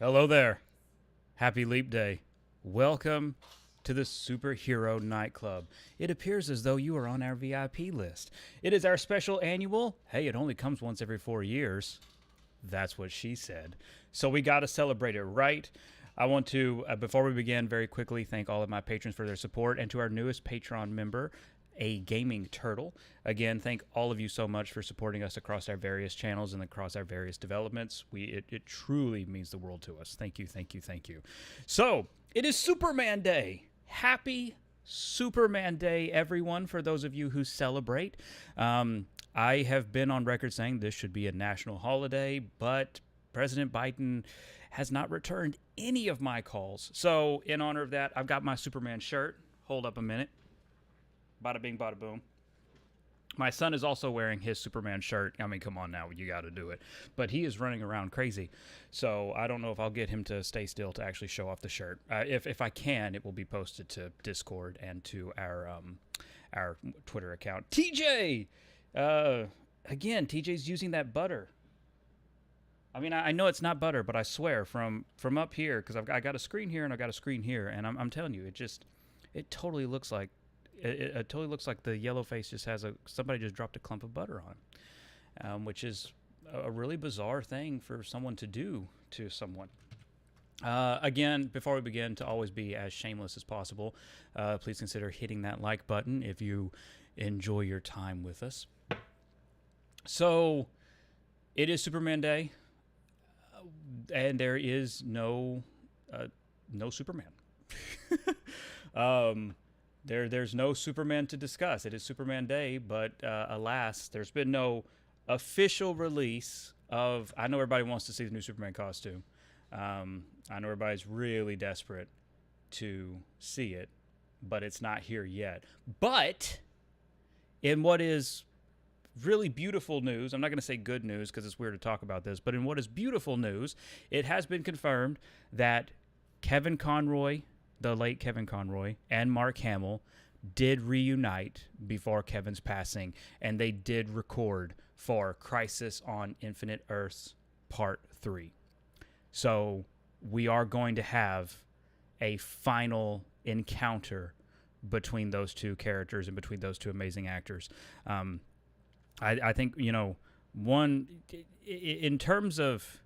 Hello there. Happy Leap Day. Welcome to the Superhero Nightclub. It appears as though you are on our VIP list. It is our special annual. Hey, it only comes once every 4 years. That's what she said. So we got to celebrate it, right? I want to, before we begin, very quickly thank all of my patrons for their support and to our newest Patreon member, a gaming turtle. Again, thank all of you so much for supporting us across our various channels and across our various developments. It truly means the world to us. Thank you, thank you, thank you. So it is Superman Day. Happy Superman Day, everyone, for those of you who celebrate. I have been on record saying this should be a national holiday, but President Biden has not returned any of my calls. So in honor of that, I've got my Superman shirt. Hold up a minute. Bada bing, bada boom. My son is also wearing his Superman shirt. I mean, come on now, you got to do it. But he is running around crazy. So I don't know if I'll get him to stay still to actually show off the shirt. If I can, it will be posted to Discord and to our Twitter account. TJ! Again, TJ's using that butter. I mean, I know it's not butter, but I swear from up here, because I got a screen here and I got a screen here, and I'm telling you, it totally looks like it totally looks like the yellow face just has somebody just dropped a clump of butter on, which is a really bizarre thing for someone to do to someone. Again, before we begin, to always be as shameless as possible, please consider hitting that like button if you enjoy your time with us. So, it is Superman Day, and there is no Superman. There's no Superman to discuss. It is Superman Day, but alas, there's been no official release of. I know everybody wants to see the new Superman costume. I know everybody's really desperate to see it, but it's not here yet. But in what is really beautiful news, I'm not going to say good news because it's weird to talk about this, but in what is beautiful news, it has been confirmed that Kevin Conroy, the late Kevin Conroy, and Mark Hamill did reunite before Kevin's passing, and they did record for Crisis on Infinite Earths Part 3. So we are going to have a final encounter between those two characters and between those two amazing actors. I think, one, in terms of,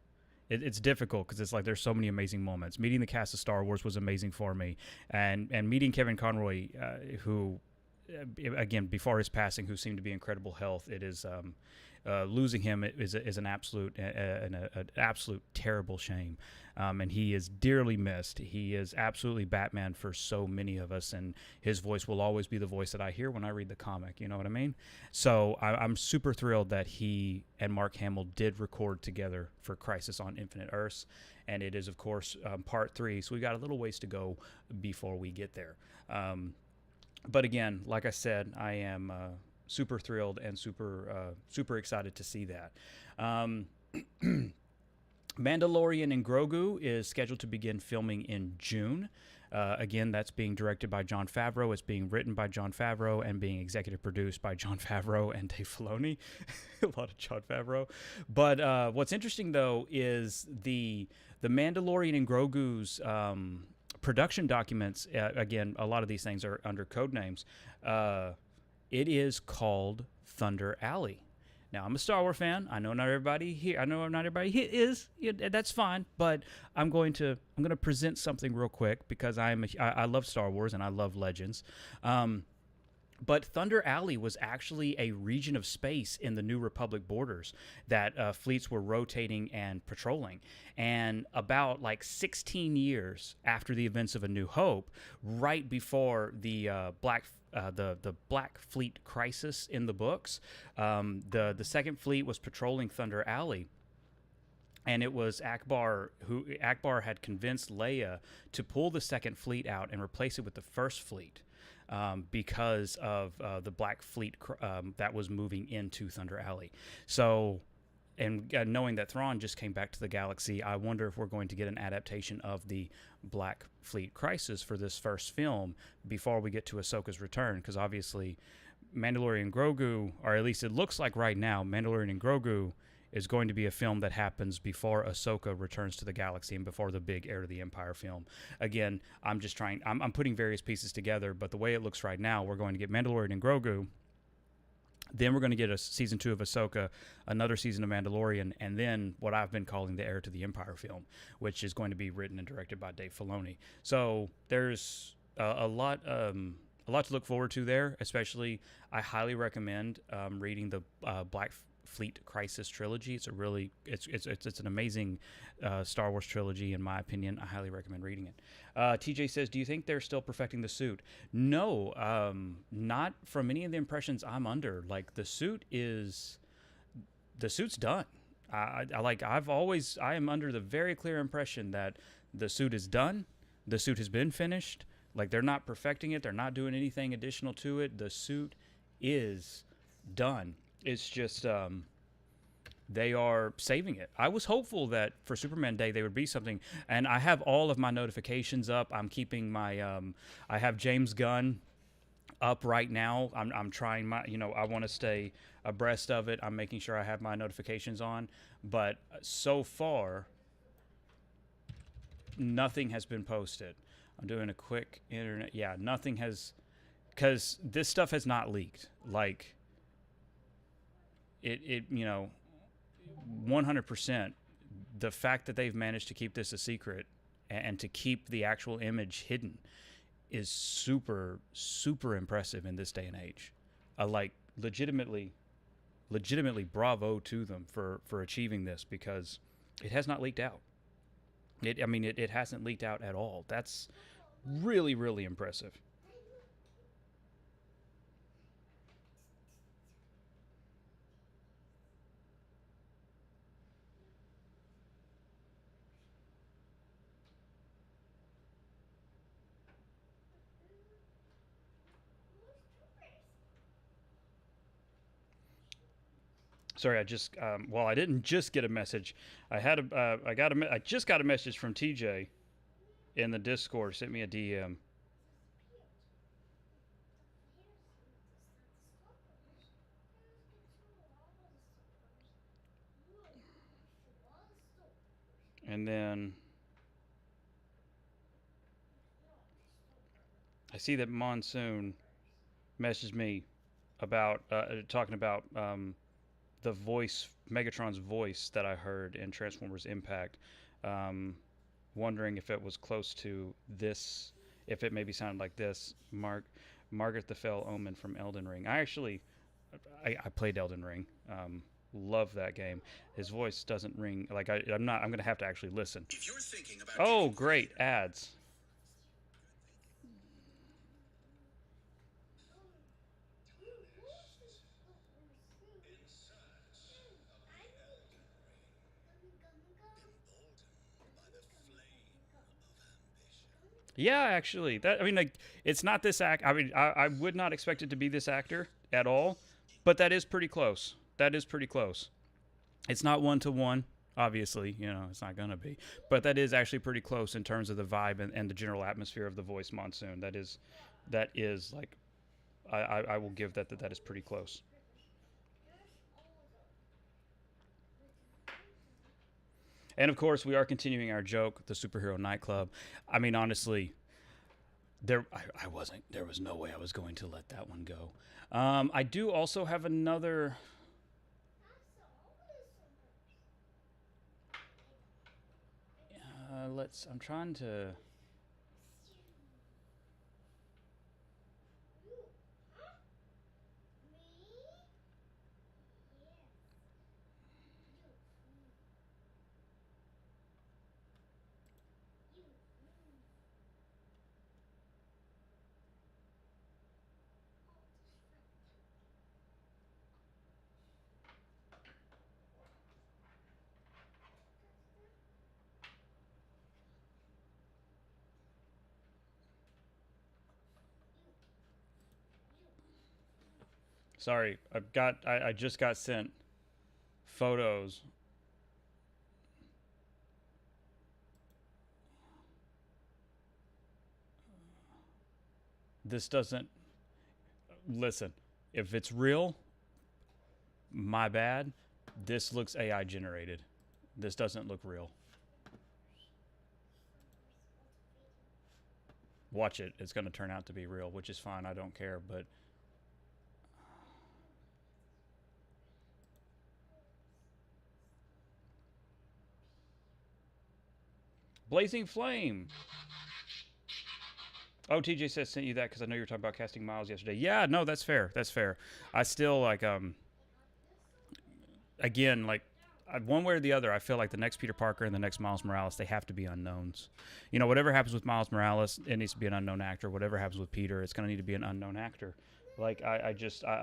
it's difficult because it's like there's so many amazing moments. Meeting the cast of Star Wars was amazing for me, and meeting Kevin Conroy, who, again, before his passing, who seemed to be in incredible health. It is losing him is an absolute terrible shame, and he is dearly missed. He is absolutely Batman for so many of us, and his voice will always be the voice that I hear when I read the comic. You know what I mean? So I'm super thrilled that he and Mark Hamill did record together for Crisis on Infinite Earths, and it is, of course, Part 3. So we got a little ways to go before we get there. But again, like I said, I am super thrilled and super excited to see that. Mandalorian and Grogu is scheduled to begin filming in June. Again, that's being directed by Jon Favreau. It's being written by Jon Favreau and being executive produced by Jon Favreau and Dave Filoni. A lot of Jon Favreau. But what's interesting, though, is the Mandalorian and Grogu's production documents. Again, a lot of these things are under code names. It is called Thunder Alley. Now, I'm a Star Wars fan. I know not everybody here. I know not everybody here is. That's fine. But I'm going to present something real quick because I love Star Wars and I love Legends. But Thunder Alley was actually a region of space in the New Republic borders that fleets were rotating and patrolling. And about like 16 years after the events of A New Hope, right before the Black Fleet crisis in the books, the Second Fleet was patrolling Thunder Alley. And it was Akbar had convinced Leia to pull the Second Fleet out and replace it with the First Fleet. Because of the Black Fleet that was moving into Thunder Alley. So, and knowing that Thrawn just came back to the galaxy, I wonder if we're going to get an adaptation of the Black Fleet crisis for this first film before we get to Ahsoka's return, because obviously Mandalorian Grogu, or at least it looks like right now, Mandalorian and Grogu is going to be a film that happens before Ahsoka returns to the galaxy and before the big Heir to the Empire film. Again, I'm putting various pieces together, but the way it looks right now, we're going to get Mandalorian and Grogu. Then we're going to get a season 2 of Ahsoka, another season of Mandalorian, and then what I've been calling the Heir to the Empire film, which is going to be written and directed by Dave Filoni. So there's a lot to look forward to there. Especially, I highly recommend reading the Black Fleet Crisis trilogy. It's a really it's an amazing Star Wars trilogy, in my opinion. I highly recommend reading it. TJ says, do you think they're still perfecting the suit? No, not from any of the impressions I'm under. Like, the suit's done. I am under the very clear impression that the suit is done. The suit has been finished. Like, they're not perfecting it. They're not doing anything additional to it. The suit is done. It's just they are saving it. I was hopeful that for Superman Day there would be something, and I have all of my notifications up. I'm keeping my I have James Gunn up right now. I'm trying my, I want to stay abreast of it. I'm making sure I have my notifications on, but so far nothing has been posted. I'm doing a quick internet. Yeah, nothing has, because this stuff has not leaked. Like, it 100%, the fact that they've managed to keep this a secret and to keep the actual image hidden is super, super impressive in this day and age. Like, legitimately bravo to them for achieving this, because it has not leaked out. It hasn't leaked out at all. That's really, really impressive. Sorry, I didn't just get a message. I just got a message from TJ in the Discord. Sent me a DM. And then I see that Monsoon messaged me about talking about the voice, Megatron's voice that I heard in Transformers Impact. Wondering if it was close to this, if it maybe sounded like this. Margaret the Fell Omen from Elden Ring. I played Elden Ring. Love that game. His voice doesn't ring like I'm gonna have to actually listen. If you're thinking about oh, great ads. Yeah, actually, like, it's not this act. I would not expect it to be this actor at all, but that is pretty close. That is pretty close. It's not 1-to-1, obviously. It's not gonna be, but that is actually pretty close in terms of the vibe and the general atmosphere of the voice. Monsoon. That is like, I will give that is pretty close. And of course, we are continuing our joke, the Superhero Nightclub. Honestly, there was no way I was going to let that one go. I do also have another. I'm trying to. Sorry, I just got sent photos. This doesn't, listen, if it's real, my bad, This looks AI generated. This doesn't look real. Watch it. It's going to turn out to be real, which is fine. I don't care, but Blazing Flame. Oh, TJ says sent you that because I know you were talking about casting Miles yesterday. Yeah, no, that's fair. That's fair. I still like again, like one way or the other, I feel like the next Peter Parker and the next Miles Morales, they have to be unknowns. You know, whatever happens with Miles Morales, it needs to be an unknown actor. Whatever happens with Peter, it's going to need to be an unknown actor. Like, I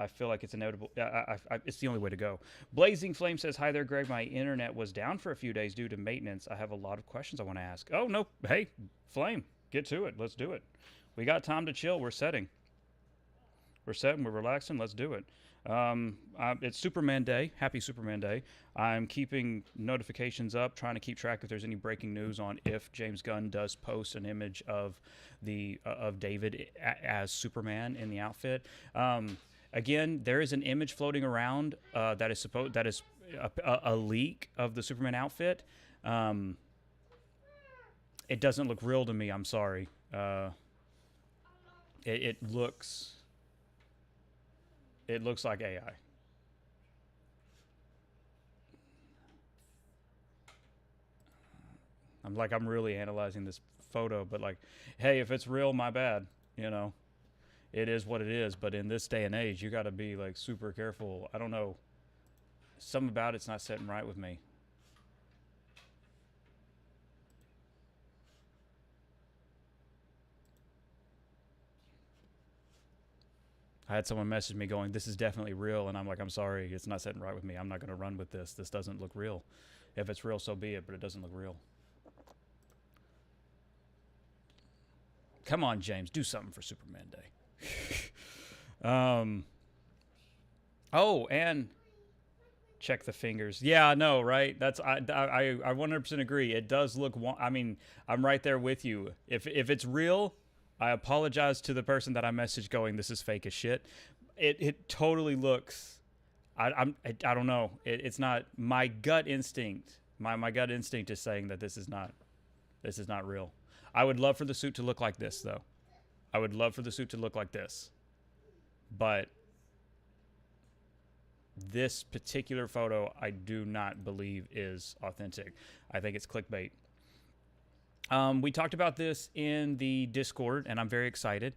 feel like it's inevitable. It's the only way to go. Blazing Flame says, hi there, Greg. My internet was down for a few days due to maintenance. I have a lot of questions I want to ask. Oh, no. Hey, Flame, get to it. Let's do it. We got time to chill. We're setting. We're setting. We're relaxing. Let's do it. It's Superman Day. Happy Superman Day. I'm keeping notifications up, trying to keep track if there's any breaking news on if James Gunn does post an image of the of David as Superman in the outfit. Again, there is an image floating around that is a leak of the Superman outfit. It doesn't look real to me. I'm sorry. It looks like AI. I'm really analyzing this photo, but like, hey, if it's real, my bad. You know, it is what it is. But in this day and age, you got to be like super careful. I don't know. Something about it's not sitting right with me. I had someone message me going, this is definitely real. And I'm like, I'm sorry, it's not sitting right with me. I'm not going to run with this. This doesn't look real. If it's real, so be it, but it doesn't look real. Come on, James, do something for Superman Day. Oh, and check the fingers. Yeah, I know, right? I 100% agree. It does look, I mean, I'm right there with you. If it's real, I apologize to the person that I messaged going, this is fake as shit. It totally looks, I don't know. It's not, my gut instinct. My gut instinct is saying that this is not real. I would love for the suit to look like this, though. I would love for the suit to look like this. But this particular photo, I do not believe is authentic. I think it's clickbait. We talked about this in the Discord, and I'm very excited.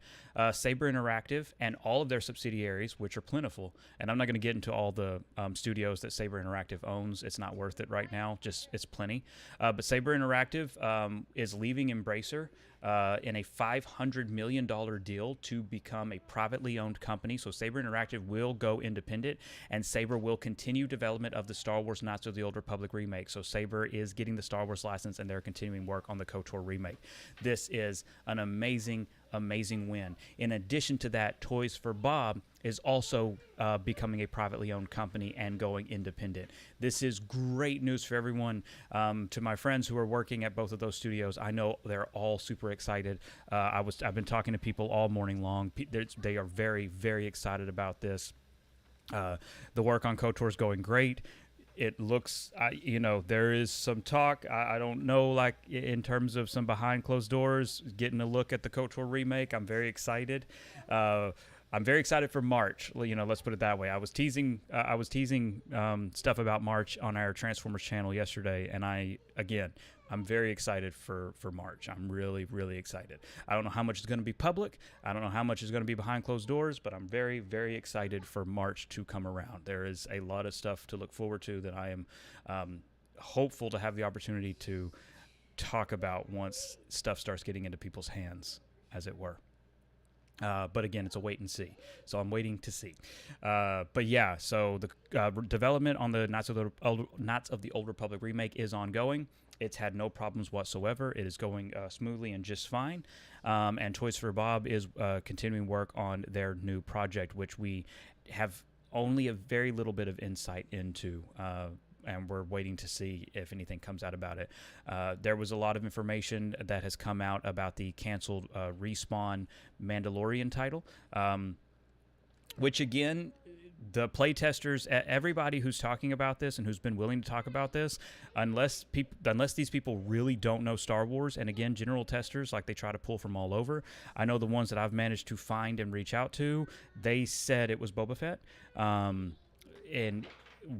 Saber Interactive and all of their subsidiaries, which are plentiful, and I'm not going to get into all the studios that Saber Interactive owns. It's not worth it right now. Just it's plenty. But Saber Interactive is leaving Embracer in a $500 million deal to become a privately owned company. So Saber Interactive will go independent, and Saber will continue development of the Star Wars Knights of the Old Republic remake. So Saber is getting the Star Wars license, and they're continuing work on the KOTOR remake. This is an amazing win. In addition to that, Toys for Bob is also becoming a privately owned company and going independent. This is great news for everyone. To my friends who are working at both of those studios, I know they're all super excited. I've been talking to people all morning long. They are very, very excited about this. The work on KOTOR is going great. It looks, there is some talk. I don't know, like in terms of some behind closed doors, getting a look at the KOTOR remake. I'm very excited. I'm very excited for March. Let's put it that way. I was teasing stuff about March on our Transformers channel yesterday, and I'm very excited for March. I'm really, really excited. I don't know how much is going to be public. I don't know how much is going to be behind closed doors, but I'm very, very excited for March to come around. There is a lot of stuff to look forward to that I am hopeful to have the opportunity to talk about once stuff starts getting into people's hands, as it were. But again, it's a wait and see. So I'm waiting to see. But yeah, so the development on the Knights of the Old Republic remake is ongoing. It's had no problems whatsoever. It is going smoothly and just fine. And Toys for Bob is continuing work on their new project, which we have only a very little bit of insight into. And we're waiting to see if anything comes out about it. There was a lot of information that has come out about the canceled Respawn Mandalorian title, which again, The playtesters, everybody who's talking about this and who's been willing to talk about this, unless these people really don't know Star Wars, and again, general testers, like, they try to pull from all over. I know the ones that I've managed to find and reach out to, they said it was Boba Fett. And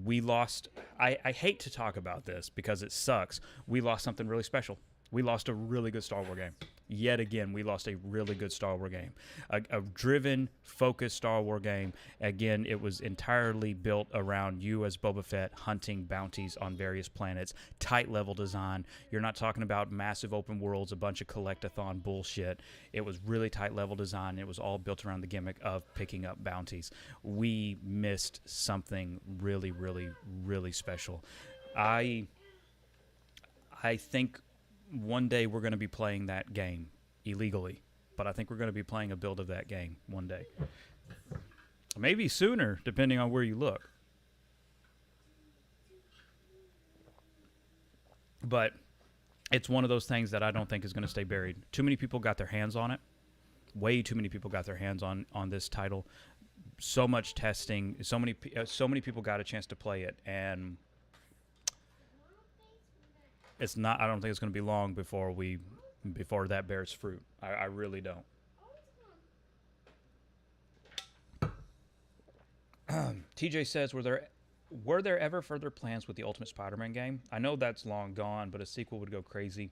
we lost. I hate to talk about this because it sucks. We lost something really special. We lost a really good Star Wars game. Yet again, we lost a really good Star Wars game. A driven, focused Star Wars game. Again, it was entirely built around you as Boba Fett hunting bounties on various planets. Tight level design. You're not talking about massive open worlds, a bunch of collect-a-thon bullshit. It was really tight level design. It was all built around the gimmick of picking up bounties. We missed something really, really, really special. I think one day we're going to be playing that game illegally, but I think we're going to be playing a build of that game one day. Maybe sooner, depending on where you look. But it's one of those things that I don't think is going to stay buried. Too many people got their hands on it. Way too many people got their hands on this title. So much testing. So many people got a chance to play it, and it's not. I don't think it's going to be long before that bears fruit. I really don't. TJ says, were there ever further plans with the Ultimate Spider-Man game? I know that's long gone, but a sequel would go crazy,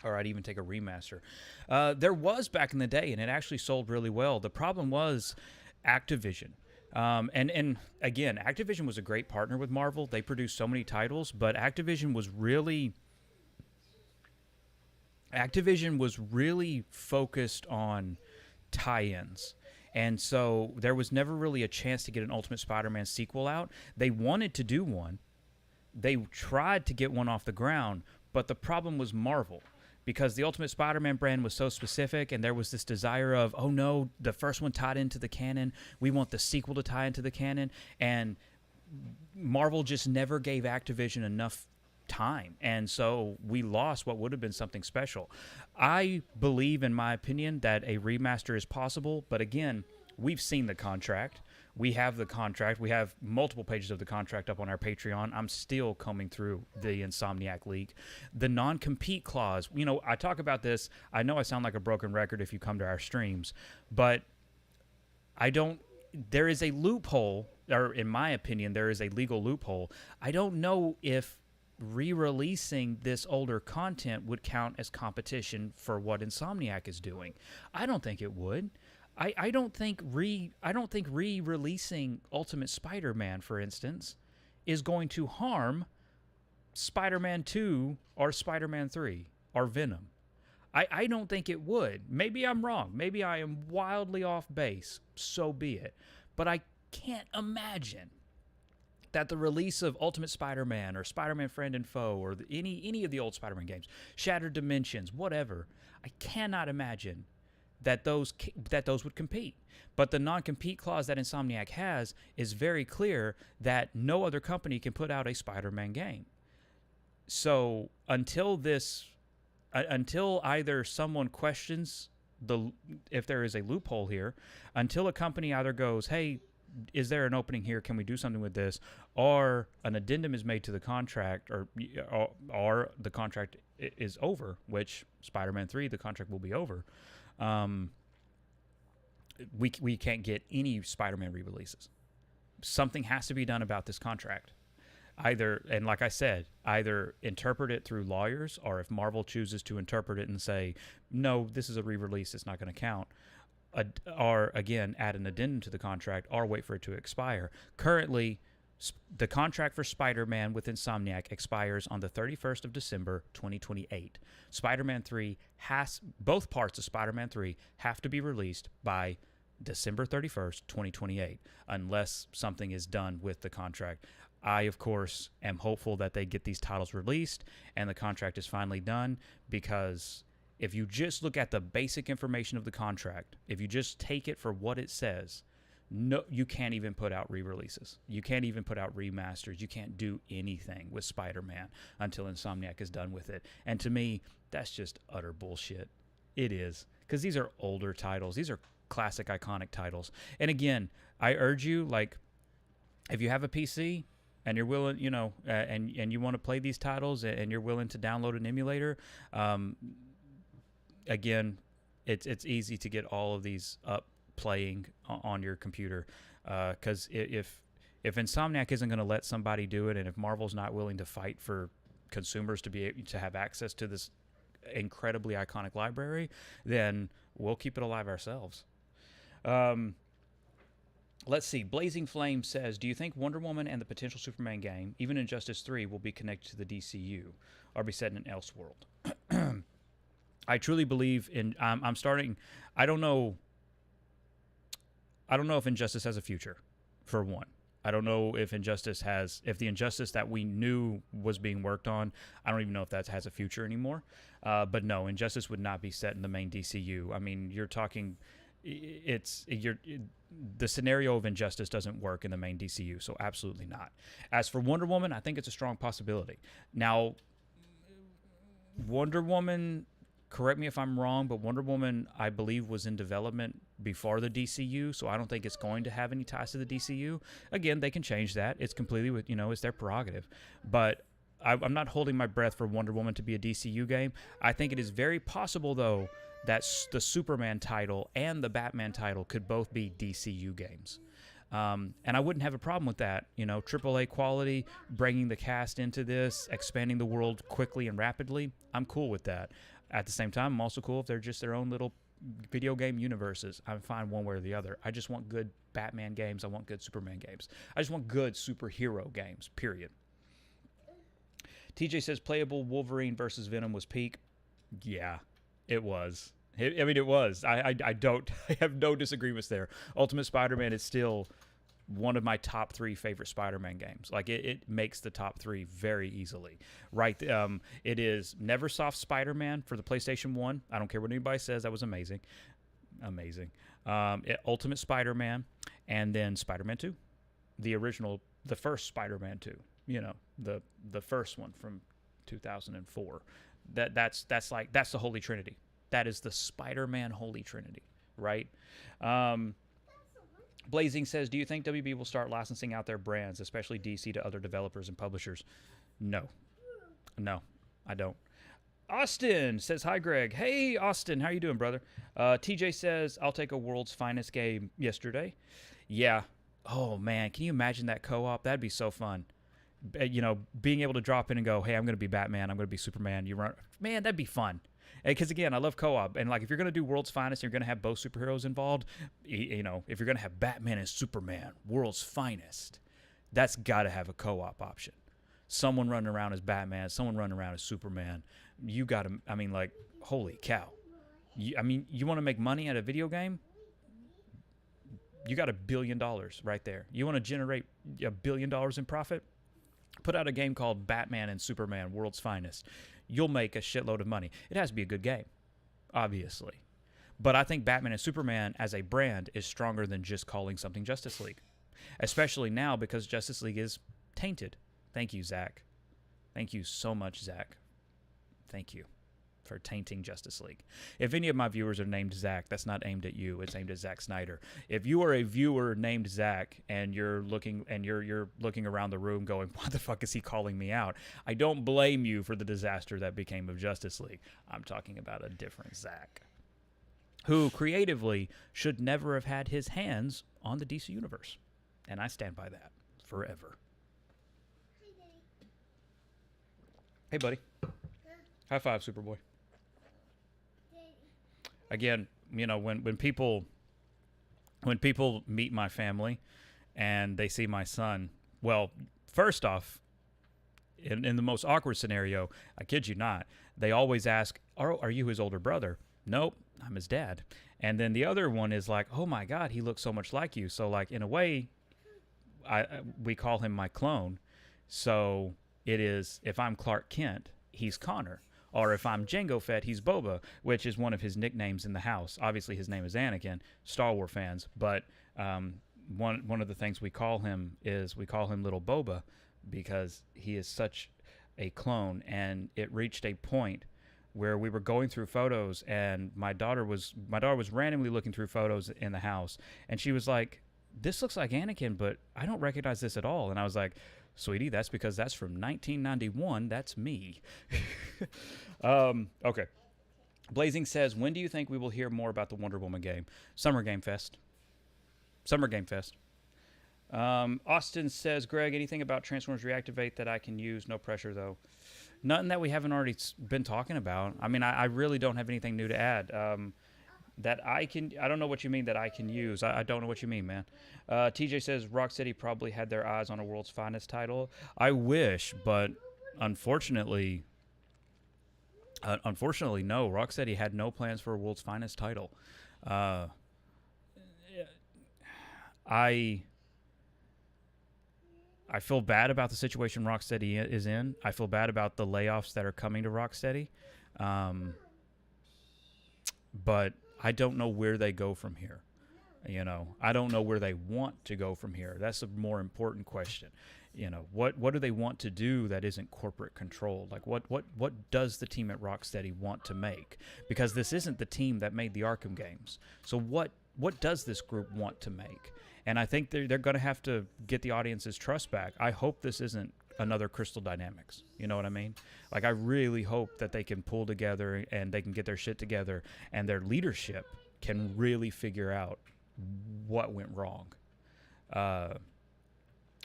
or I'd even take a remaster. There was back in the day, and it actually sold really well. The problem was Activision. And again, Activision was a great partner with Marvel. They produced so many titles, but Activision was really focused on tie-ins. And so there was never really a chance to get an Ultimate Spider-Man sequel out. They wanted to do one. They tried to get one off the ground, but the problem was Marvel. Because the Ultimate Spider-Man brand was so specific, and there was this desire of, oh no, the first one tied into the canon. We want the sequel to tie into the canon. And Marvel just never gave Activision enough time. And so we lost what would have been something special. I believe, in my opinion, that a remaster is possible. But again, we've seen the contract. We have the contract. We have multiple pages of the contract up on our Patreon. I'm still combing through the Insomniac leak. The non-compete clause, I talk about this. I know I sound like a broken record if you come to our streams, but there is a loophole, or in my opinion, there is a legal loophole. I don't know if re-releasing this older content would count as competition for what Insomniac is doing. I don't think it would. I don't think re-releasing Ultimate Spider-Man, for instance, is going to harm Spider-Man 2 or Spider-Man 3 or Venom. I don't think it would. Maybe I'm wrong. Maybe I am wildly off base. So be it. But I can't imagine that the release of Ultimate Spider-Man or Spider-Man Friend and Foe or any of the old Spider-Man games, Shattered Dimensions, whatever, I cannot imagine that those would compete. But the non-compete clause that Insomniac has is very clear that no other company can put out a Spider-Man game. So until either someone questions if there is a loophole here, until a company either goes, hey, is there an opening here? Can we do something with this? Or an addendum is made to the contract, or the contract is over, which Spider-Man 3, the contract will be over. We can't get any Spider-Man re-releases. Something has to be done about this contract. And like I said, either interpret it through lawyers, or if Marvel chooses to interpret it and say, no, this is a re-release, it's not going to count, or again, add an addendum to the contract, or wait for it to expire. Currently, the contract for Spider-Man with Insomniac expires on the 31st of December, 2028. Spider-Man 3 both parts of Spider-Man 3 have to be released by December 31st, 2028, unless something is done with the contract. I, of course, am hopeful that they get these titles released and the contract is finally done, because if you just look at the basic information of the contract, if you just take it for what it says, no, you can't even put out re-releases. You can't even put out remasters. You can't do anything with Spider-Man until Insomniac is done with it. And to me, that's just utter bullshit. It is. Because these are older titles. These are classic, iconic titles. And again, I urge you, if you have a PC and you're willing, and you want to play these titles and you're willing to download an emulator, again, it's easy to get all of these up playing on your computer. Because if Insomniac isn't going to let somebody do it, and if Marvel's not willing to fight for consumers to be able to have access to this incredibly iconic library, then we'll keep it alive ourselves. Let's see. Blazing Flame says, do you think Wonder Woman and the potential Superman game, even Injustice 3, will be connected to the DCU or be set in an Elseworld? I truly believe in... I'm starting... I don't know if Injustice has a future, for one. I don't know if Injustice has... If the Injustice that we knew was being worked on, I don't even know if that has a future anymore. But no, Injustice would not be set in the main DCU. I mean, you're talking... The scenario of Injustice doesn't work in the main DCU, so absolutely not. As for Wonder Woman, I think it's a strong possibility. Now, Wonder Woman, correct me if I'm wrong, but Wonder Woman, I believe, was in development before the DCU, so I don't think it's going to have any ties to the DCU. Again, they can change that. It's completely, it's their prerogative. But I'm not holding my breath for Wonder Woman to be a DCU game. I think it is very possible, though, that the Superman title and the Batman title could both be DCU games. And I wouldn't have a problem with that. AAA quality, bringing the cast into this, expanding the world quickly and rapidly. I'm cool with that. At the same time, I'm also cool if they're just their own little video game universes. I'm fine one way or the other. I just want good Batman games. I want good Superman games. I just want good superhero games, period. TJ says playable Wolverine versus Venom was peak. Yeah. It was. It was. I have no disagreements there. Ultimate Spider-Man is still one of my top 3 favorite Spider-Man games. Like, it makes the top 3 very easily. Right? It is Neversoft Spider-Man for the PlayStation 1. I don't care what anybody says. That was amazing. Amazing. Ultimate Spider-Man, and then Spider-Man 2. The original, the first Spider-Man 2. The first one from 2004. That's the Holy Trinity. That is the Spider-Man Holy Trinity, right? Blazing says, do you think WB will start licensing out their brands, especially DC, to other developers and publishers? No, I don't. Austin says, hi, Greg. Hey, Austin, how you doing, brother? TJ says, I'll take a World's Finest game yesterday. Yeah. Oh, man, can you imagine that co-op? That'd be so fun. Being able to drop in and go, hey, I'm going to be Batman, I'm going to be Superman. You run, man, that'd be fun. Because, again, I love co-op. And, like, if you're going to do World's Finest, you're going to have both superheroes involved. If you're going to have Batman and Superman, World's Finest, that's got to have a co-op option. Someone running around as Batman, someone running around as Superman. You got to, holy cow. You want to make money at a video game? You got $1 billion right there. You want to generate $1 billion in profit? Put out a game called Batman and Superman, World's Finest. You'll make a shitload of money. It has to be a good game, obviously. But I think Batman and Superman as a brand is stronger than just calling something Justice League. Especially now because Justice League is tainted. Thank you, Zach. Thank you so much, Zach. Thank you for tainting Justice League. If any of my viewers are named Zach, that's not aimed at you. It's aimed at Zack Snyder. If you are a viewer named Zach and you're looking around the room going, "What the fuck is he calling me out?" I don't blame you for the disaster that became of Justice League. I'm talking about a different Zach, who creatively should never have had his hands on the DC universe, and I stand by that forever. Hey, buddy. High five, Superboy. Again, when people meet my family and they see my son, well, first off, in the most awkward scenario, I kid you not, they always ask, are you his older brother? Nope, I'm his dad. And then the other one is like, oh my God, he looks so much like you. So, like, in a way, we call him my clone. So it is, if I'm Clark Kent, he's Connor. Or if I'm Jango Fett, he's Boba, which is one of his nicknames in the house. Obviously, his name is Anakin, Star Wars fans. But one of the things we call him is we call him Little Boba because he is such a clone. And it reached a point where we were going through photos, and my daughter was randomly looking through photos in the house, and she was like, this looks like Anakin, but I don't recognize this at all. And I was like, sweetie, that's because that's from 1991. That's me. Okay. Blazing says, when do you think we will hear more about the Wonder Woman game? Summer Game Fest. Summer Game Fest. Austin says, Greg, anything about Transformers Reactivate that I can use? No pressure, though. Nothing that we haven't already been talking about. I mean, I really don't have anything new to add. That I don't know what you mean that I can use. I don't know what you mean, man. TJ says, Rocksteady probably had their eyes on a World's Finest title. I wish, but unfortunately, no. Rocksteady had no plans for a World's Finest title. I feel bad about the situation Rocksteady is in. I feel bad about the layoffs that are coming to Rocksteady. But I don't know where they go from here. You know, I don't know where they want to go from here. That's a more important question. You know, what do they want to do that isn't corporate controlled? Like, what does the team at Rocksteady want to make? Because this isn't the team that made the Arkham games. So what does this group want to make? And I think they're going to have to get the audience's trust back. I hope this isn't another Crystal Dynamics. You know what I mean? Like, I really hope that they can pull together and they can get their shit together and their leadership can really figure out what went wrong.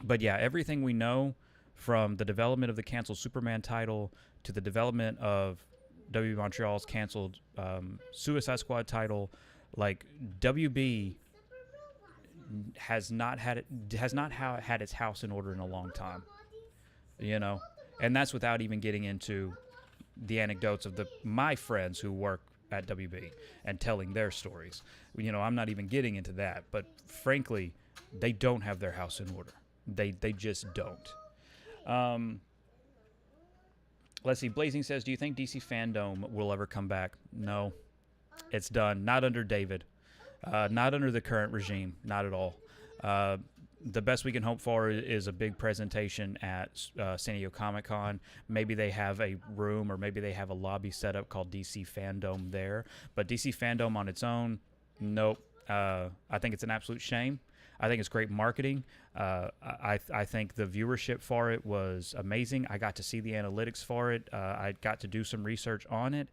But yeah, everything we know from the development of the canceled Superman title to the development of WB Montreal's canceled Suicide Squad title, like WB has not had its house in order in a long time, you know, and that's without even getting into the anecdotes of my friends who work at WB and telling their stories. You know, I'm not even getting into that, but frankly, they don't have their house in order. They just don't. Let's see. Blazing says, do you think DC Fandom will ever come back? No, it's done. Not under David. Not under the current regime. Not at all. The best we can hope for is a big presentation at San Diego Comic-Con. Maybe they have a room or maybe they have a lobby set up called DC Fandom there. But DC Fandom on its own, nope. I think it's an absolute shame. I think it's great marketing. I think the viewership for it was amazing. I got to see the analytics for it. I got to do some research on it.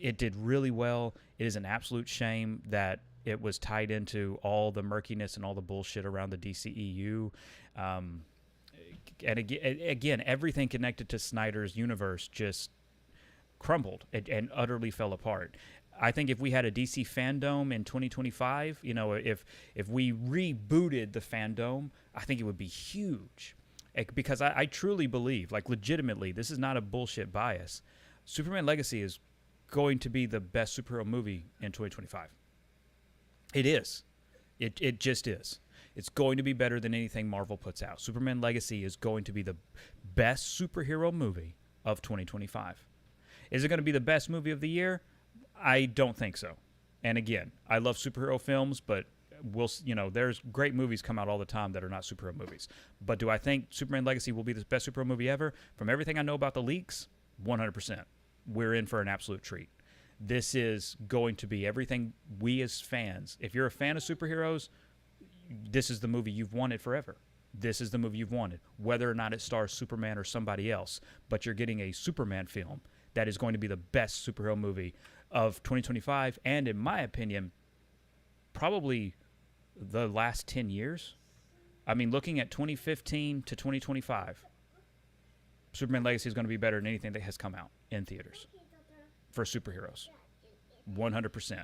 It did really well. It is an absolute shame that it was tied into all the murkiness and all the bullshit around the DCEU. And again, everything connected to Snyder's universe just crumbled and utterly fell apart. I think if we had a DC Fandom in 2025, you know, if we rebooted the Fandom, I think it would be huge. Because I truly believe, like legitimately, this is not a bullshit bias. Superman Legacy is going to be the best superhero movie in 2025. It is. It just is. It's going to be better than anything Marvel puts out. Superman Legacy is going to be the best superhero movie of 2025. Is it going to be the best movie of the year? I don't think so. And again, I love superhero films, but there's great movies come out all the time that are not superhero movies. But do I think Superman Legacy will be the best superhero movie ever? From everything I know about the leaks, 100%. We're in for an absolute treat. This is going to be everything we as fans, if you're a fan of superheroes, this is the movie you've wanted forever. This is the movie you've wanted, whether or not it stars Superman or somebody else. But you're getting a Superman film that is going to be the best superhero movie of 2025, and in my opinion, probably the last 10 years. I mean, looking at 2015 to 2025, Superman Legacy is going to be better than anything that has come out in theaters for superheroes. 100%.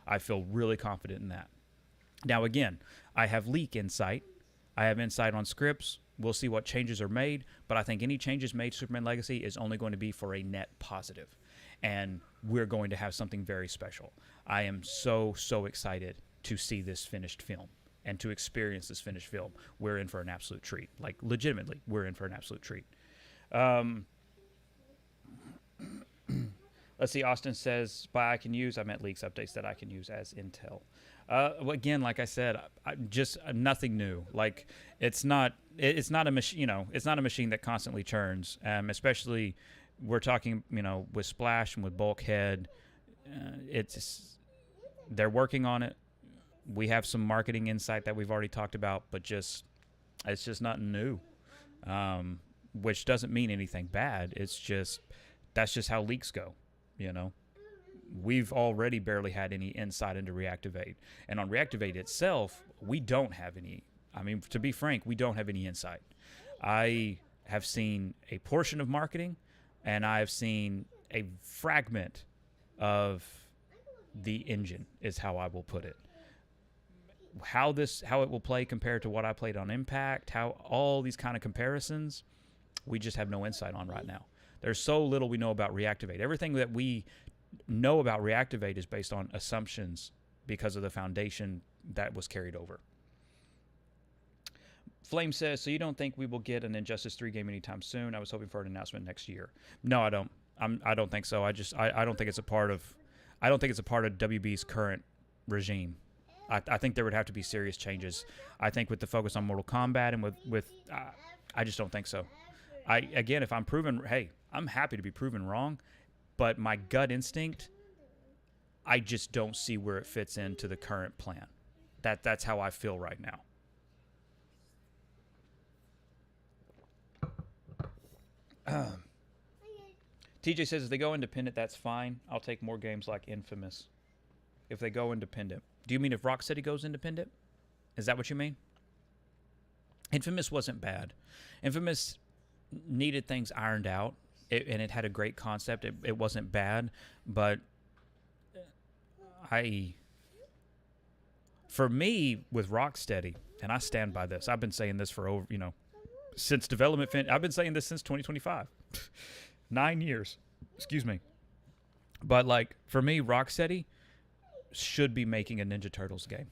I feel really confident in that. Now, again, I have leak insight. I have insight on scripts. We'll see what changes are made, but I think any changes made to Superman Legacy is only going to be for a net positive, and we're going to have something very special. I am so excited to see this finished film and to experience this finished film. We're in for an absolute treat. Like, legitimately, we're in for an absolute treat. Let's see. Austin says, by I can use, I meant leaks updates that I can use as intel. Again, like I said, just nothing new. Like, it's not a machine. It's not a machine that constantly churns. Especially, we're talking, with Splash and with Bulkhead. They're working on it. We have some marketing insight that we've already talked about, but it's just not new, which doesn't mean anything bad. It's just that's just how leaks go, you know. We've already barely had any insight into Reactivate, and on Reactivate itself, we don't have any. I mean, to be frank, we don't have any insight. I have seen a portion of marketing, and I have seen a fragment of the engine, is how I will put it. How it will play compared to what I played on Impact, how all these kind of comparisons, we just have no insight on right now. There's so little we know about Reactivate. Everything that we know about Reactivate is based on assumptions because of the foundation that was carried over. Flame says, so you don't think we will get an Injustice 3 game anytime soon? I was hoping for an announcement next year. No, I don't. I don't think so. I don't think it's a part of WB's current regime. I think there would have to be serious changes. I think with the focus on Mortal Kombat and with I just don't think so. Again, if I'm proven, hey, I'm happy to be proven wrong, but my gut instinct, I just don't see where it fits into the current plan. That's how I feel right now. TJ says if they go independent, that's fine. I'll take more games like Infamous. If they go independent. Do you mean if Rocksteady goes independent? Is that what you mean? Infamous wasn't bad. Infamous needed things ironed out, and it had a great concept. It wasn't bad, but for me, with Rocksteady, and I stand by this, I've been saying this for over, since development, I've been saying this since 2025. 9 years. Excuse me. But, for me, Rocksteady should be making a Ninja Turtles game.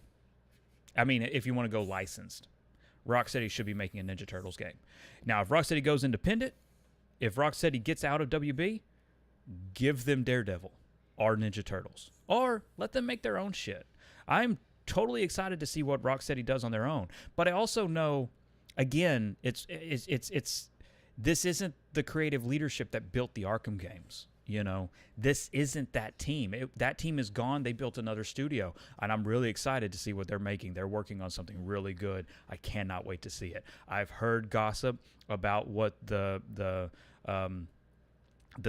I mean, if you want to go licensed, Rocksteady should be making a Ninja Turtles game. Now, if Rocksteady goes independent, if Rocksteady gets out of WB, give them Daredevil or Ninja Turtles. Or let them make their own shit. I'm totally excited to see what Rocksteady does on their own. But I also know, again, this isn't the creative leadership that built the Arkham games. This isn't that team. That team is gone. They built another studio, and I'm really excited to see what they're making. They're working on something really good. I cannot wait to see it. I've heard gossip about what the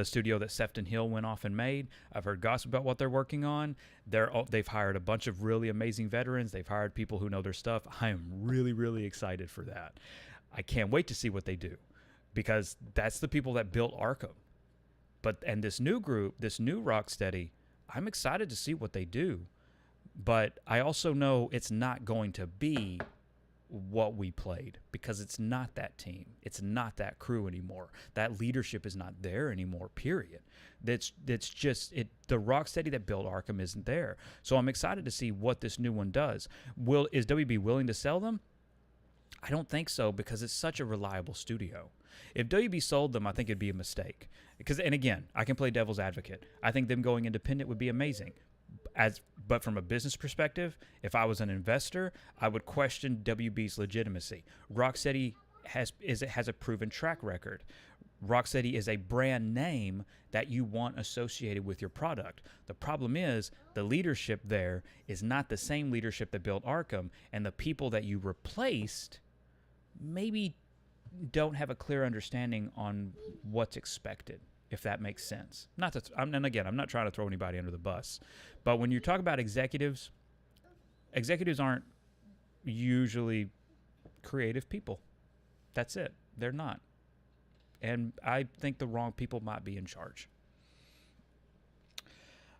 studio that Sefton Hill went off and made. I've heard gossip about what they're working on. They've hired a bunch of really amazing veterans. They've hired people who know their stuff. I am really, really excited for that. I can't wait to see what they do, because that's the people that built Arkham. And this new group, this new Rocksteady, I'm excited to see what they do. But I also know it's not going to be what we played, because it's not that team. It's not that crew anymore. That leadership is not there anymore, period. That's just it. The Rocksteady that built Arkham isn't there. So I'm excited to see what this new one does. Is WB willing to sell them? I don't think so, because it's such a reliable studio. If WB sold them, I think it'd be a mistake. And again, I can play devil's advocate. I think them going independent would be amazing. But from a business perspective, if I was an investor, I would question WB's legitimacy. Rocksteady has a proven track record. Rocksteady is a brand name that you want associated with your product. The problem is the leadership there is not the same leadership that built Arkham, and the people that you replaced maybe don't have a clear understanding on what's expected, if that makes sense. And again, I'm not trying to throw anybody under the bus, but when you talk about executives aren't usually creative people. That's it. They're not. And I think the wrong people might be in charge.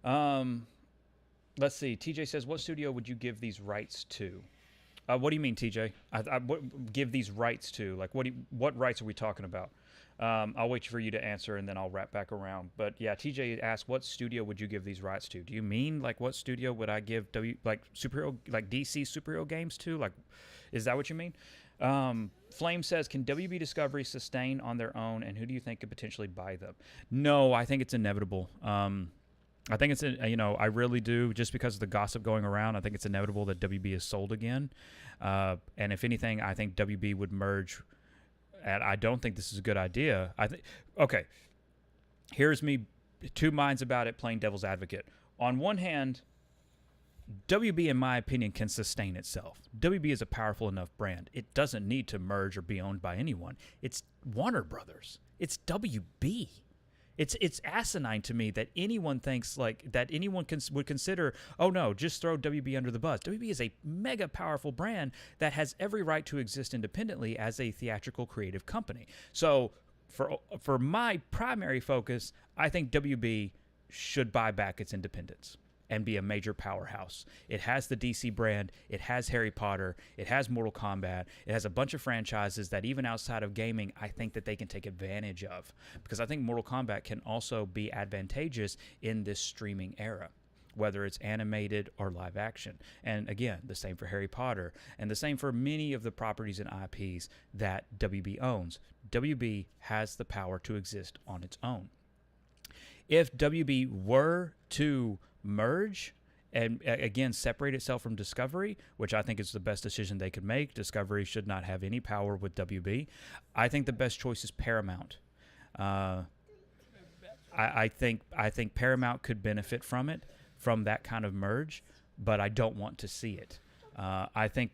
Let's see. TJ says, what studio would you give these rights to? What do you mean, TJ? Give these rights to? Like, what rights are we talking about? I'll wait for you to answer, and then I'll wrap back around. But yeah, TJ asked, what studio would you give these rights to? Do you mean what studio would I give DC superhero games to? Like, is that what you mean? Flame says, can WB Discovery sustain on their own, and who do you think could potentially buy them? No, I think it's inevitable. I think it's, I really do, just because of the gossip going around. I think it's inevitable that WB is sold again. And if anything, I think WB would merge. And I don't think this is a good idea. Okay, here's me, two minds about it, playing devil's advocate. On one hand, WB, in my opinion, can sustain itself. WB is a powerful enough brand. It doesn't need to merge or be owned by anyone. It's Warner Brothers. It's WB. It's asinine to me that anyone thinks like that anyone would consider, oh no, just throw WB under the bus. WB is a mega powerful brand that has every right to exist independently as a theatrical creative company. So for my primary focus, I think WB should buy back its independence and be a major powerhouse. It has the DC brand, it has Harry Potter, it has Mortal Kombat, it has a bunch of franchises that even outside of gaming, I think that they can take advantage of. Because I think Mortal Kombat can also be advantageous in this streaming era, whether it's animated or live action. And again, the same for Harry Potter, and the same for many of the properties and IPs that WB owns. WB has the power to exist on its own. If WB were to merge and again separate itself from Discovery, which I think is the best decision they could make, Discovery should not have any power with WB. I think the best choice is Paramount. I think Paramount could benefit from that kind of merge, but I don't want to see it. I think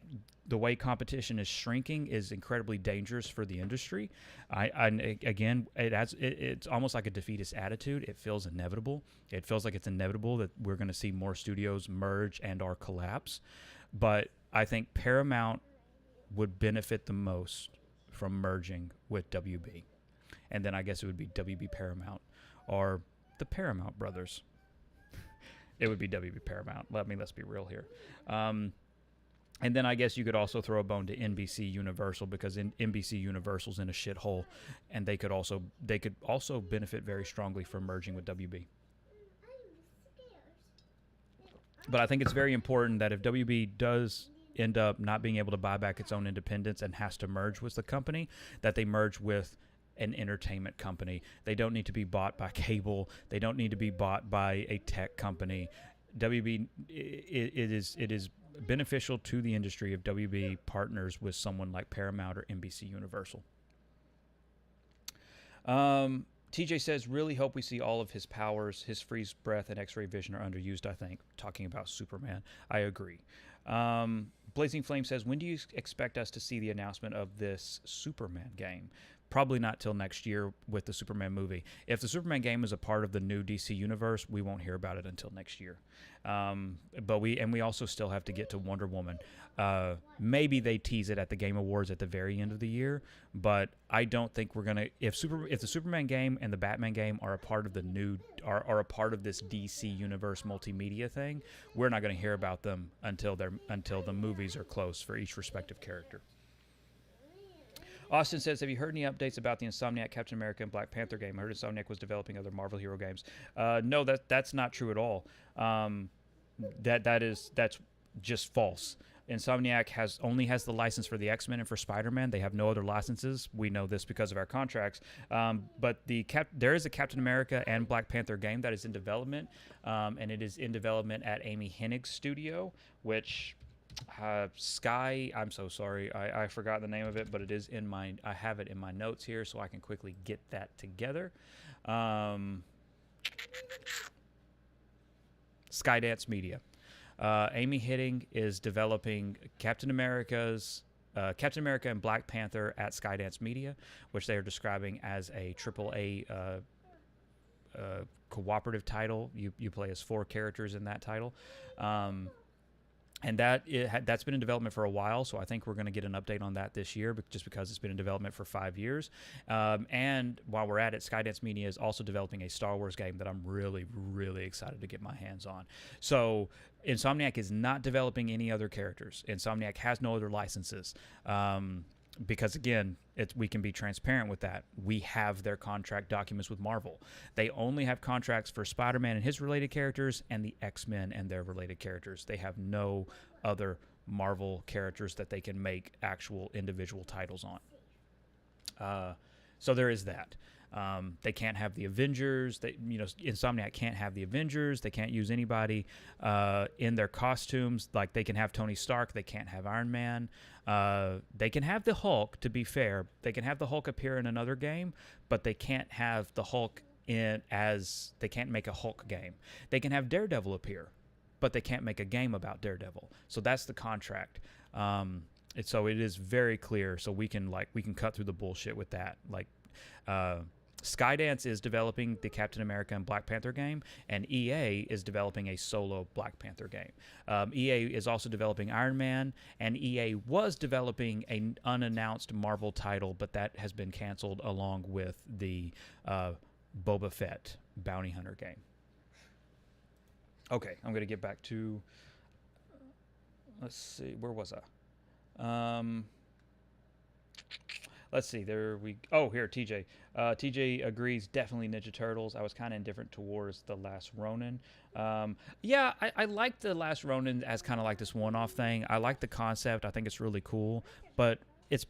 the way competition is shrinking is incredibly dangerous for the industry. Again, it's almost like a defeatist attitude. It feels inevitable. It feels like it's inevitable that we're going to see more studios merge and or collapse. But I think Paramount would benefit the most from merging with WB. And then I guess it would be WB Paramount or the Paramount Brothers. It would be WB Paramount. Let's be real here. And then I guess you could also throw a bone to NBC Universal, because NBC Universal's in a shithole, and they could also benefit very strongly from merging with WB. But I think it's very important that if WB does end up not being able to buy back its own independence and has to merge with the company, that they merge with an entertainment company. They don't need to be bought by cable. They don't need to be bought by a tech company. WB, it is beneficial to the industry if WB partners with someone like Paramount or NBC Universal. TJ says, really hope we see all of his powers. His freeze breath and x-ray vision are underused, I think. Talking about Superman. I agree. Blazing Flame says, when do you expect us to see the announcement of this Superman game? Probably not till next year with the Superman movie. If the Superman game is a part of the new DC universe, we won't hear about it until next year. But we also still have to get to Wonder Woman. Maybe they tease it at the Game Awards at the very end of the year, but I don't think we're gonna. If the Superman game and the Batman game are a part of the new are a part of this DC universe multimedia thing, we're not gonna hear about them until the movies are close for each respective character. Austin says, have you heard any updates about the Insomniac Captain America and Black Panther game? I heard Insomniac was developing other Marvel hero games. No, that's not true at all. That's just false. Insomniac only has the license for the X-Men and for Spider-Man. They have no other licenses. We know this because of our contracts. But there is a Captain America and Black Panther game that is in development, and it is in development at Amy Hennig's studio, which... Sky, I'm so sorry, I forgot the name of it, but it is I have it in my notes here, so I can quickly get that together. Skydance Media. Amy Hennig is developing Captain America and Black Panther at Skydance Media, which they are describing as a AAA cooperative title. You play as 4 characters in that title. And that's been in development for a while, so I think we're going to get an update on that this year, just because it's been in development for 5 years. And while we're at it, Skydance Media is also developing a Star Wars game that I'm really, really excited to get my hands on. So Insomniac is not developing any other characters. Insomniac has no other licenses. Because again, we can be transparent with that. We have their contract documents with Marvel. They only have contracts for Spider-Man and his related characters and the X-Men and their related characters. They have no other Marvel characters that they can make actual individual titles on. So there is that. They can't have the Avengers. Insomniac can't have the Avengers. They can't use anybody in their costumes. Like, they can have Tony Stark. They can't have Iron Man. They can have the Hulk, to be fair. They can have the Hulk appear in another game, but they can't have the Hulk they can't make a Hulk game. They can have Daredevil appear. but they can't make a game about Daredevil. So that's the contract. So it is very clear. So we can cut through the bullshit with that. Like, Skydance is developing the Captain America and Black Panther game, and EA is developing a solo Black Panther game. EA is also developing Iron Man, and EA was developing an unannounced Marvel title, but that has been canceled along with the Boba Fett Bounty Hunter game. Okay, I'm going to get back to... let's see, where was I? Let's see, here, TJ. TJ agrees, definitely Ninja Turtles. I was kind of indifferent towards The Last Ronin. Yeah, I like The Last Ronin as kind of like this one-off thing. I like the concept. I think it's really cool. But it's,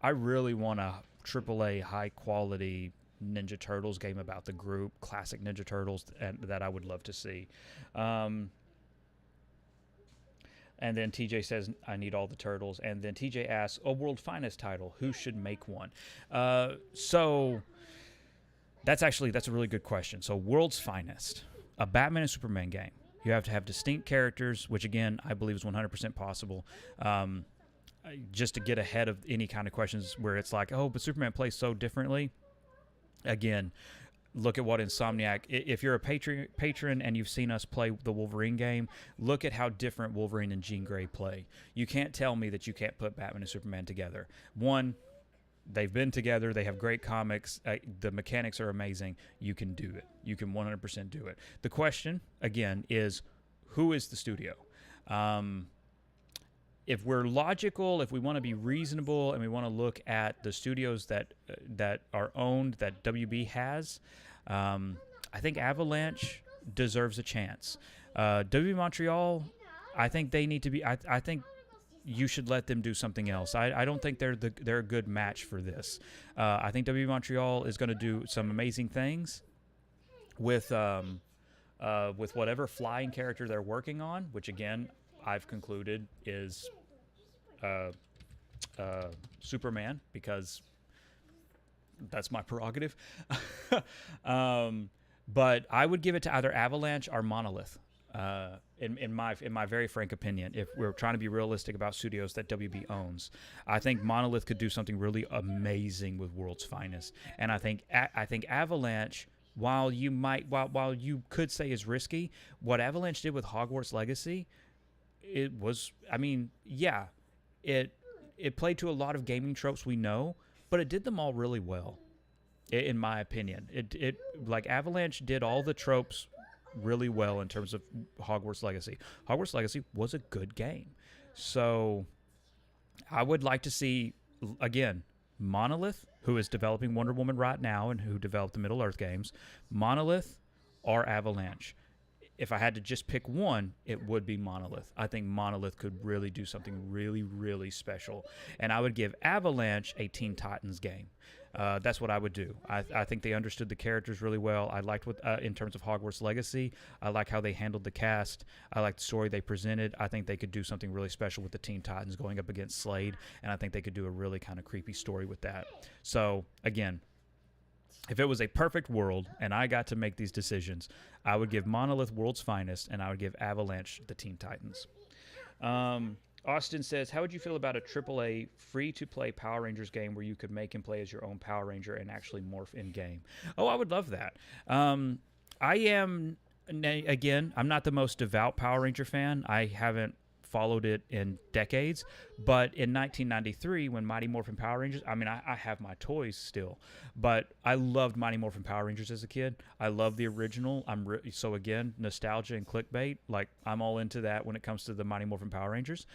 I really want a AAA high-quality Ninja Turtles game about the group, classic Ninja Turtles, and that I would love to see. And then TJ says, I need all the turtles. And then TJ asks, a World's Finest title, who should make one? So that's a really good question. So World's Finest, a Batman and Superman game. You have to have distinct characters, which again, I believe is 100% possible. Just to get ahead of any kind of questions where it's like, oh, but Superman plays so differently. Again, look at what Insomniac... If you're a patron and you've seen us play the Wolverine game, look at how different Wolverine and Jean Grey play. You can't tell me that you can't put Batman and Superman together. One, they've been together. They have great comics. The mechanics are amazing. You can do it. You can 100% do it. The question, again, is who is the studio? If we're logical, if we want to be reasonable, and we want to look at the studios that are owned, that WB has, I think Avalanche deserves a chance. WB Montreal, I think they need to be. I think you should let them do something else. I don't think they're a good match for this. I think WB Montreal is going to do some amazing things with whatever flying character they're working on, which again, I've concluded is Superman, because that's my prerogative. But I would give it to either Avalanche or Monolith. In my very frank opinion, if we're trying to be realistic about studios that WB owns, I think Monolith could do something really amazing with World's Finest, and I think Avalanche, while you could say is risky, what Avalanche did with Hogwarts Legacy, it was, it played to a lot of gaming tropes we know, but it did them all really well, in my opinion. It like Avalanche did all the tropes really well in terms of Hogwarts Legacy. Hogwarts Legacy was a good game. So I would like to see, again, Monolith, who is developing Wonder Woman right now and who developed the Middle-earth games, Monolith or Avalanche. If I had to just pick one, it would be Monolith. I think Monolith could really do something really, really special. And I would give Avalanche a Teen Titans game. That's what I would do. I think they understood the characters really well. I liked what, in terms of Hogwarts Legacy, I like how they handled the cast. I like the story they presented. I think they could do something really special with the Teen Titans going up against Slade, and I think they could do a really kind of creepy story with that. So, again, if it was a perfect world and I got to make these decisions, I would give Monolith World's Finest, and I would give Avalanche the Teen Titans. Austin says, how would you feel about a AAA free-to-play Power Rangers game where you could make and play as your own Power Ranger and actually morph in-game? Oh, I would love that. I'm not the most devout Power Ranger fan. I haven't followed it in decades, but in 1993 when Mighty Morphin Power Rangers, I have my toys still, but I loved Mighty Morphin Power Rangers as a kid. I love the original. So again, nostalgia and clickbait, like I'm all into that when it comes to the Mighty Morphin Power Rangers.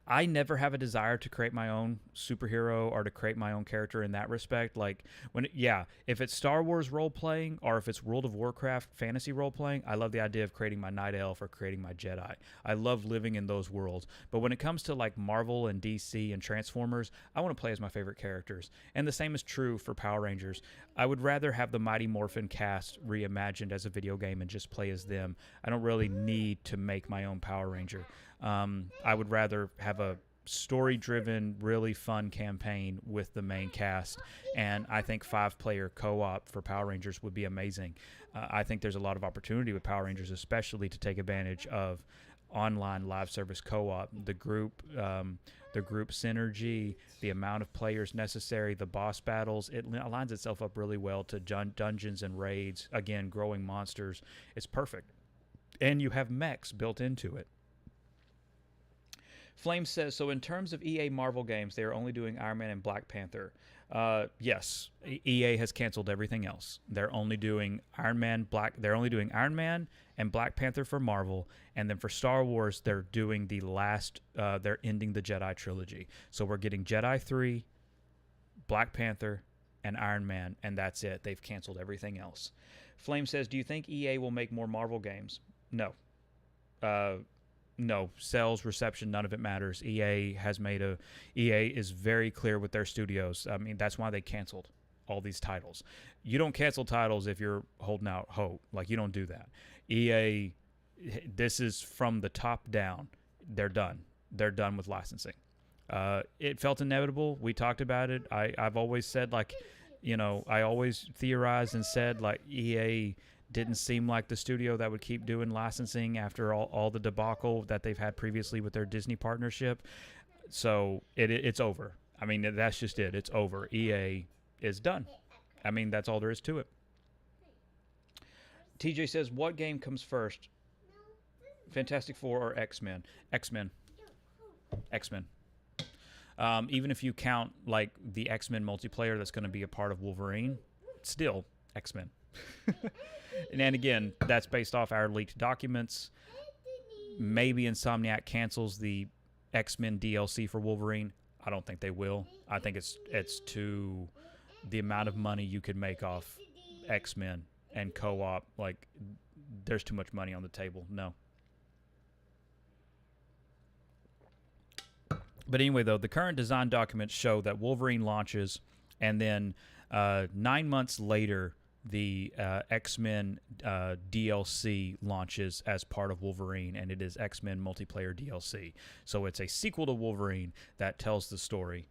I never have a desire to create my own superhero or to create my own character in that respect. Like if it's Star Wars role playing or if it's World of Warcraft fantasy role playing, I love the idea of creating my Night Elf or creating my Jedi. I love living in those worlds. But when it comes to like Marvel and DC and Transformers, I want to play as my favorite characters. And the same is true for Power Rangers. I would rather have the Mighty Morphin cast reimagined as a video game and just play as them. I don't really need to make my own Power Ranger. I would rather have a story-driven, really fun campaign with the main cast, and I think 5-player co-op for Power Rangers would be amazing. I think there's a lot of opportunity with Power Rangers, especially to take advantage of online live service co-op, the group synergy, the amount of players necessary, the boss battles. It aligns itself up really well to dungeons and raids. Again, growing monsters. It's perfect, and you have mechs built into it. Flame says, so in terms of EA Marvel games, they are only doing Iron Man and Black Panther. Yes, EA has canceled everything else. They're only doing Iron Man and Black Panther for Marvel, and then for Star Wars, they're doing the last. They're ending the Jedi trilogy. So we're getting Jedi 3, Black Panther, and Iron Man, and that's it. They've canceled everything else. Flame says, do you think EA will make more Marvel games? No. No, sales, reception, none of it matters. EA is very clear with their studios. I mean, that's why they canceled all these titles. You don't cancel titles if you're holding out hope. Like, you don't do that. EA, this is from the top down. They're done. They're done with licensing. It felt inevitable. We talked about it. I've always said, like, I always theorized and said, like, EA didn't seem like the studio that would keep doing licensing after all the debacle that they've had previously with their Disney partnership. So it's over. I mean, that's just it. It's over. EA is done. I mean, that's all there is to it. TJ says, what game comes first? Fantastic Four or X-Men? X-Men. X-Men. Even if you count, like, the X-Men multiplayer that's going to be a part of Wolverine, still X-Men. And again, that's based off our leaked documents. Maybe Insomniac cancels the X-Men DLC for Wolverine. I don't think they will. I think it's too, the amount of money you could make off X-Men and co-op, like, there's too much money on the table. No. But anyway, though, the current design documents show that Wolverine launches, and then 9 months later, the X-Men DLC launches as part of Wolverine, and it is X-Men multiplayer DLC. So it's a sequel to Wolverine that tells the story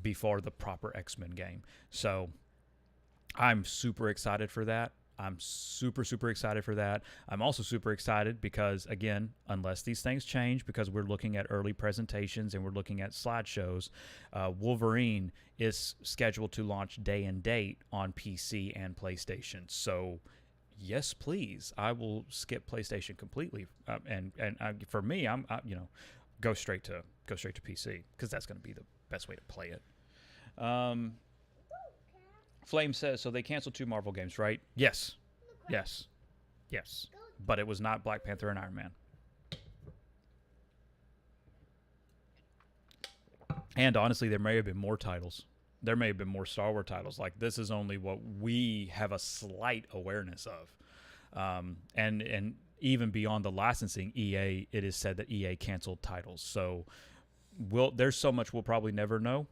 before the proper X-Men game. So I'm super excited for that. I'm super, super excited for that. I'm also super excited because, again, unless these things change, because we're looking at early presentations and we're looking at slideshows, Wolverine is scheduled to launch day and date on PC and PlayStation. So, yes, please. I will skip PlayStation completely, and for me, go straight to PC because that's going to be the best way to play it. Flame says, so they canceled 2 Marvel games, right? Yes. But it was not Black Panther and Iron Man. And honestly, there may have been more titles. There may have been more Star Wars titles. Like, this is only what we have a slight awareness of. And even beyond the licensing, EA, it is said that EA canceled titles. So there's so much we'll probably never know.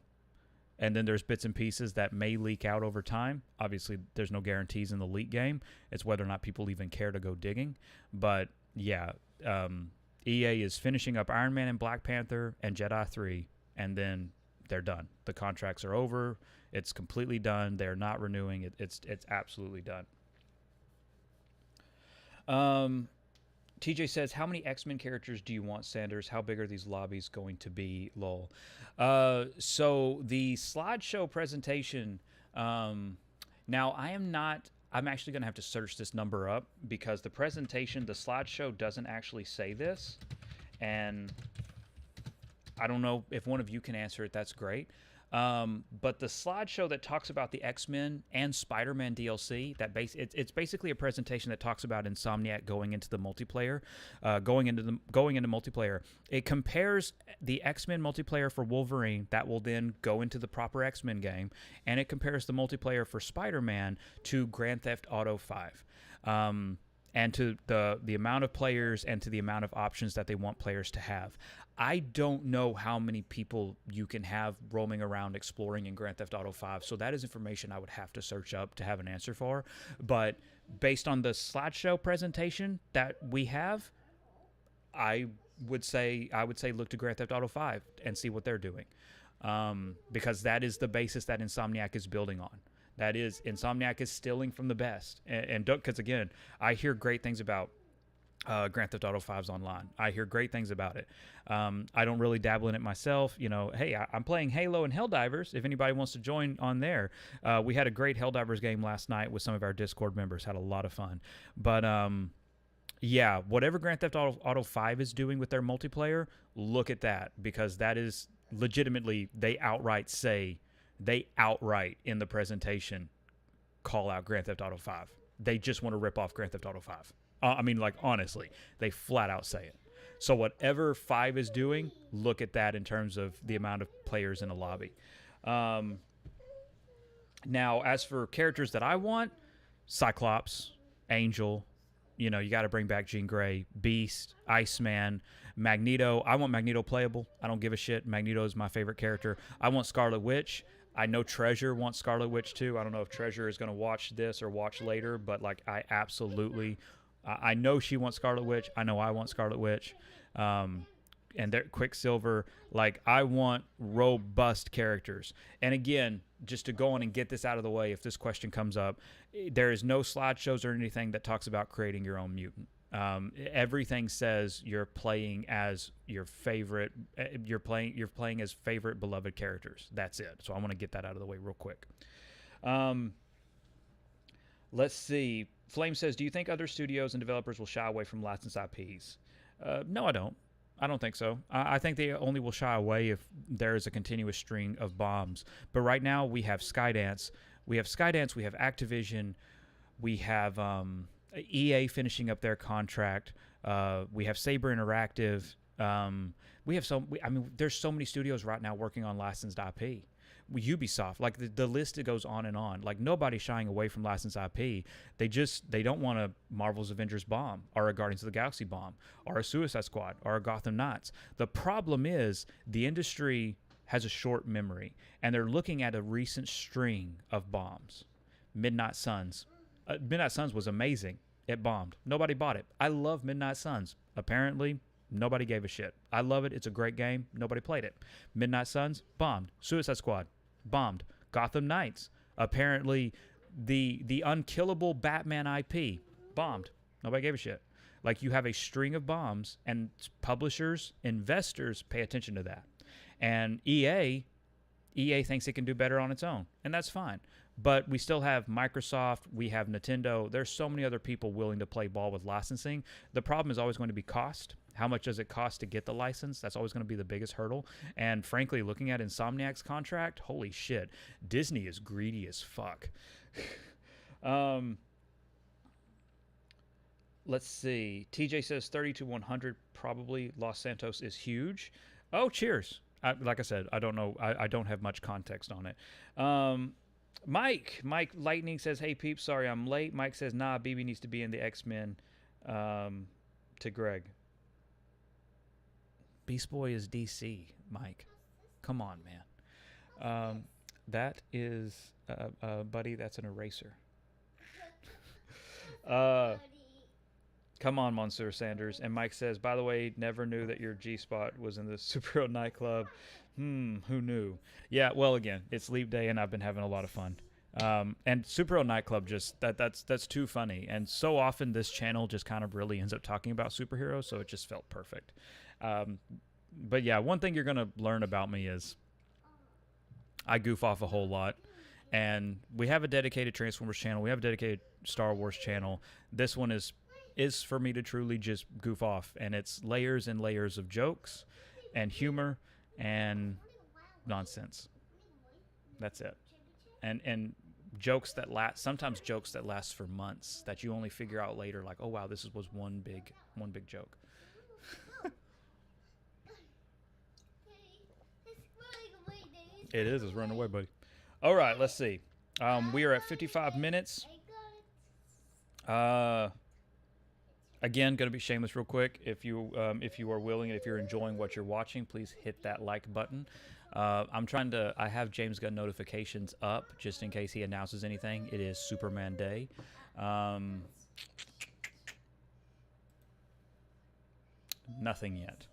And then there's bits and pieces that may leak out over time. Obviously, there's no guarantees in the leak game. It's whether or not people even care to go digging. But, yeah, EA is finishing up Iron Man and Black Panther and Jedi 3, and then they're done. The contracts are over. It's completely done. They're not renewing it. It's absolutely done. TJ says, how many X-Men characters do you want, Sanders? How big are these lobbies going to be? Lol. So the slideshow presentation, now I'm actually going to have to search this number up because the slideshow doesn't actually say this. And I don't know if one of you can answer it. That's great. But the slideshow that talks about the X-Men and Spider-Man DLC, it's basically a presentation that talks about Insomniac going into the multiplayer, going into multiplayer. It compares the X-Men multiplayer for Wolverine that will then go into the proper X-Men game, and it compares the multiplayer for Spider-Man to Grand Theft Auto 5. And to the amount of players and to the amount of options that they want players to have. I don't know how many people you can have roaming around exploring in Grand Theft Auto 5, so that is information I would have to search up to have an answer for. But based on the slideshow presentation that we have, I I would say look to Grand Theft Auto 5 and see what they're doing, because that is the basis that Insomniac is building on. That is, Insomniac is stealing from the best, and because again, I hear great things about Grand Theft Auto 5's online. I hear great things about it. I don't really dabble in it myself. You know, hey, I'm playing Halo and Helldivers. If anybody wants to join on there, we had a great Helldivers game last night with some of our Discord members. Had a lot of fun. But yeah, whatever Grand Theft Auto 5 is doing with their multiplayer, look at that, because that is legitimately, they outright in the presentation call out Grand Theft Auto 5. They just want to rip off Grand Theft Auto 5. I mean, like, honestly, they flat out say it. So whatever 5 is doing, look at that in terms of the amount of players in a lobby. Now, as for characters that I want, Cyclops, Angel, you know, you got to bring back Jean Grey, Beast, Iceman, Magneto. I want Magneto playable. I don't give a shit. Magneto is my favorite character. I want Scarlet Witch. I know Treasure wants Scarlet Witch too. I don't know if Treasure is going to watch this or watch later, but like, I absolutely... I know she wants Scarlet Witch. I know I want Scarlet Witch. And Quicksilver. Like, I want robust characters. And again, just to go on and get this out of the way, if this question comes up, there is no slideshows or anything that talks about creating your own mutant. Everything says you're playing as your favorite. You're playing as favorite beloved characters. That's it. So I want to get that out of the way real quick. Let's see. Flame says, do you think other studios and developers will shy away from licensed IPs? No, I don't. I don't think so. I think they only will shy away if there is a continuous string of bombs. But right now we have Skydance. We have Activision. We have EA finishing up their contract. We have Saber Interactive. There's so many studios right now working on licensed IP. Ubisoft, like the list, it goes on and on. Like, nobody's shying away from licensed IP. They don't want a Marvel's Avengers bomb, or a Guardians of the Galaxy bomb, or a Suicide Squad, or a Gotham Knights. The problem is the industry has a short memory, and they're looking at a recent string of bombs. Midnight Suns. Midnight Suns was amazing. It bombed. Nobody bought it. I love Midnight Suns. Apparently, nobody gave a shit. I love it. It's a great game. Nobody played it. Midnight Suns bombed. Suicide Squad bombed. Gotham Knights, apparently the unkillable Batman IP, bombed. Nobody gave a shit. Like, you have a string of bombs, and publishers, investors pay attention to that. And EA thinks it can do better on its own, and that's fine. But we still have Microsoft, we have Nintendo. There's so many other people willing to play ball with licensing. The problem is always going to be cost. How much does it cost to get the license? That's always going to be the biggest hurdle. And frankly, looking at Insomniac's contract, holy shit, Disney is greedy as fuck. Let's see. TJ says 30 to 100, probably Los Santos is huge. Oh, cheers. Like I said, I don't know. I don't have much context on it. Mike Lightning says, hey, peeps, sorry I'm late. Mike says, nah, BB needs to be in the X-Men, to Greg. Beast Boy is DC, Mike. Come on, man. That is, buddy, that's an eraser. Come on, Monsieur Sanders. And Mike says, by the way, never knew that your G-spot was in the Superhero nightclub. Who knew? Yeah, well, again, it's Leap Day, and I've been having a lot of fun. And Superhero nightclub, just that's too funny. And so often this channel just kind of really ends up talking about superheroes, so it just felt perfect. But yeah, one thing you're going to learn about me is I goof off a whole lot. And we have a dedicated Transformers channel. We have a dedicated Star Wars channel. This one is for me to truly just goof off. And it's layers and layers of jokes and humor and nonsense. That's it. And jokes that last, sometimes jokes that last for months, that you only figure out later, like, oh wow, this was one big joke. It is. It's running away, buddy. All right, let's see. We are at 55 minutes. Again, going to be shameless real quick. If you are willing and if you're enjoying what you're watching, please hit that like button. I have James Gunn notifications up just in case he announces anything. It is Superman Day. Nothing yet.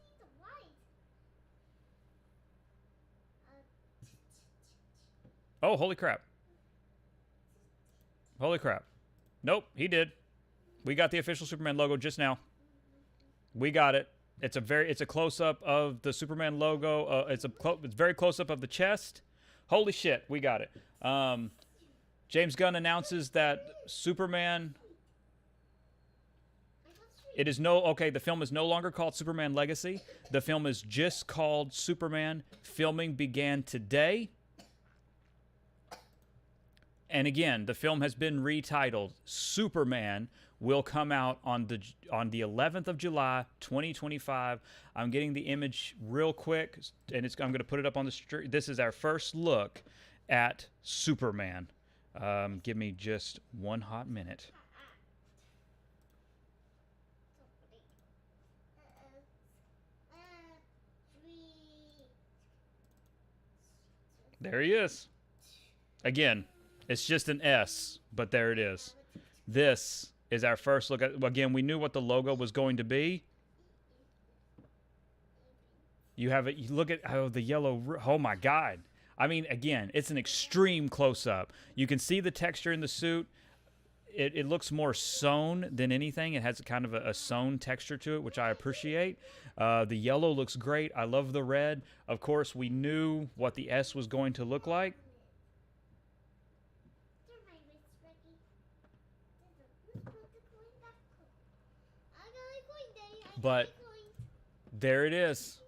Oh, holy crap. Holy crap. Nope, he did. We got the official Superman logo just now. We got it. It's a close up of the Superman logo. It's very close up of the chest. Holy shit, we got it. James Gunn announces that Superman. The film is no longer called Superman Legacy. The film is just called Superman. Filming began today. And again, the film has been retitled. Superman will come out on the 11th of July, 2025. I'm getting the image real quick, and I'm going to put it up on the street. This is our first look at Superman. Give me just one hot minute. There he is. Again, it's just an S, but there it is. This is our first look at. Again, we knew what the logo was going to be. You have it. You look at the yellow. Oh my God! I mean, again, it's an extreme close-up. You can see the texture in the suit. It looks more sewn than anything. It has kind of a sewn texture to it, which I appreciate. The yellow looks great. I love the red. Of course, we knew what the S was going to look like. But there it is.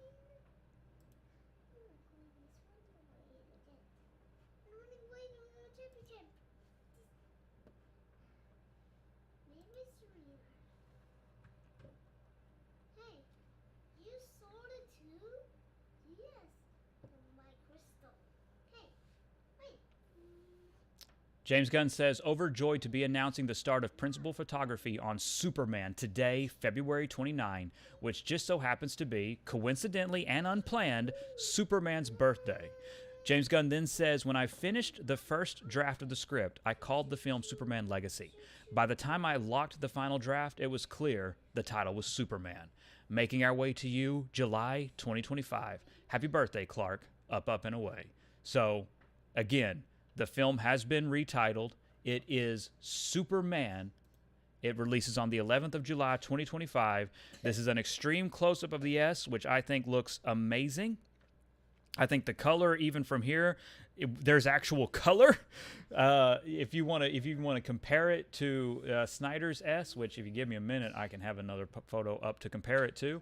James Gunn says, overjoyed to be announcing the start of principal photography on Superman today, February 29, which just so happens to be, coincidentally and unplanned, Superman's birthday. James Gunn then says, when I finished the first draft of the script, I called the film Superman Legacy. By the time I locked the final draft, it was clear the title was Superman. Making our way to you, July 2025. Happy birthday, Clark. Up, up, and away. So, again, the film has been retitled. It is Superman. It releases on the 11th of July, 2025. This is an extreme close-up of the S, which I think looks amazing. I think the color, even from here, there's actual color. If you want to compare it to Snyder's S, which if you give me a minute, I can have another photo up to compare it to.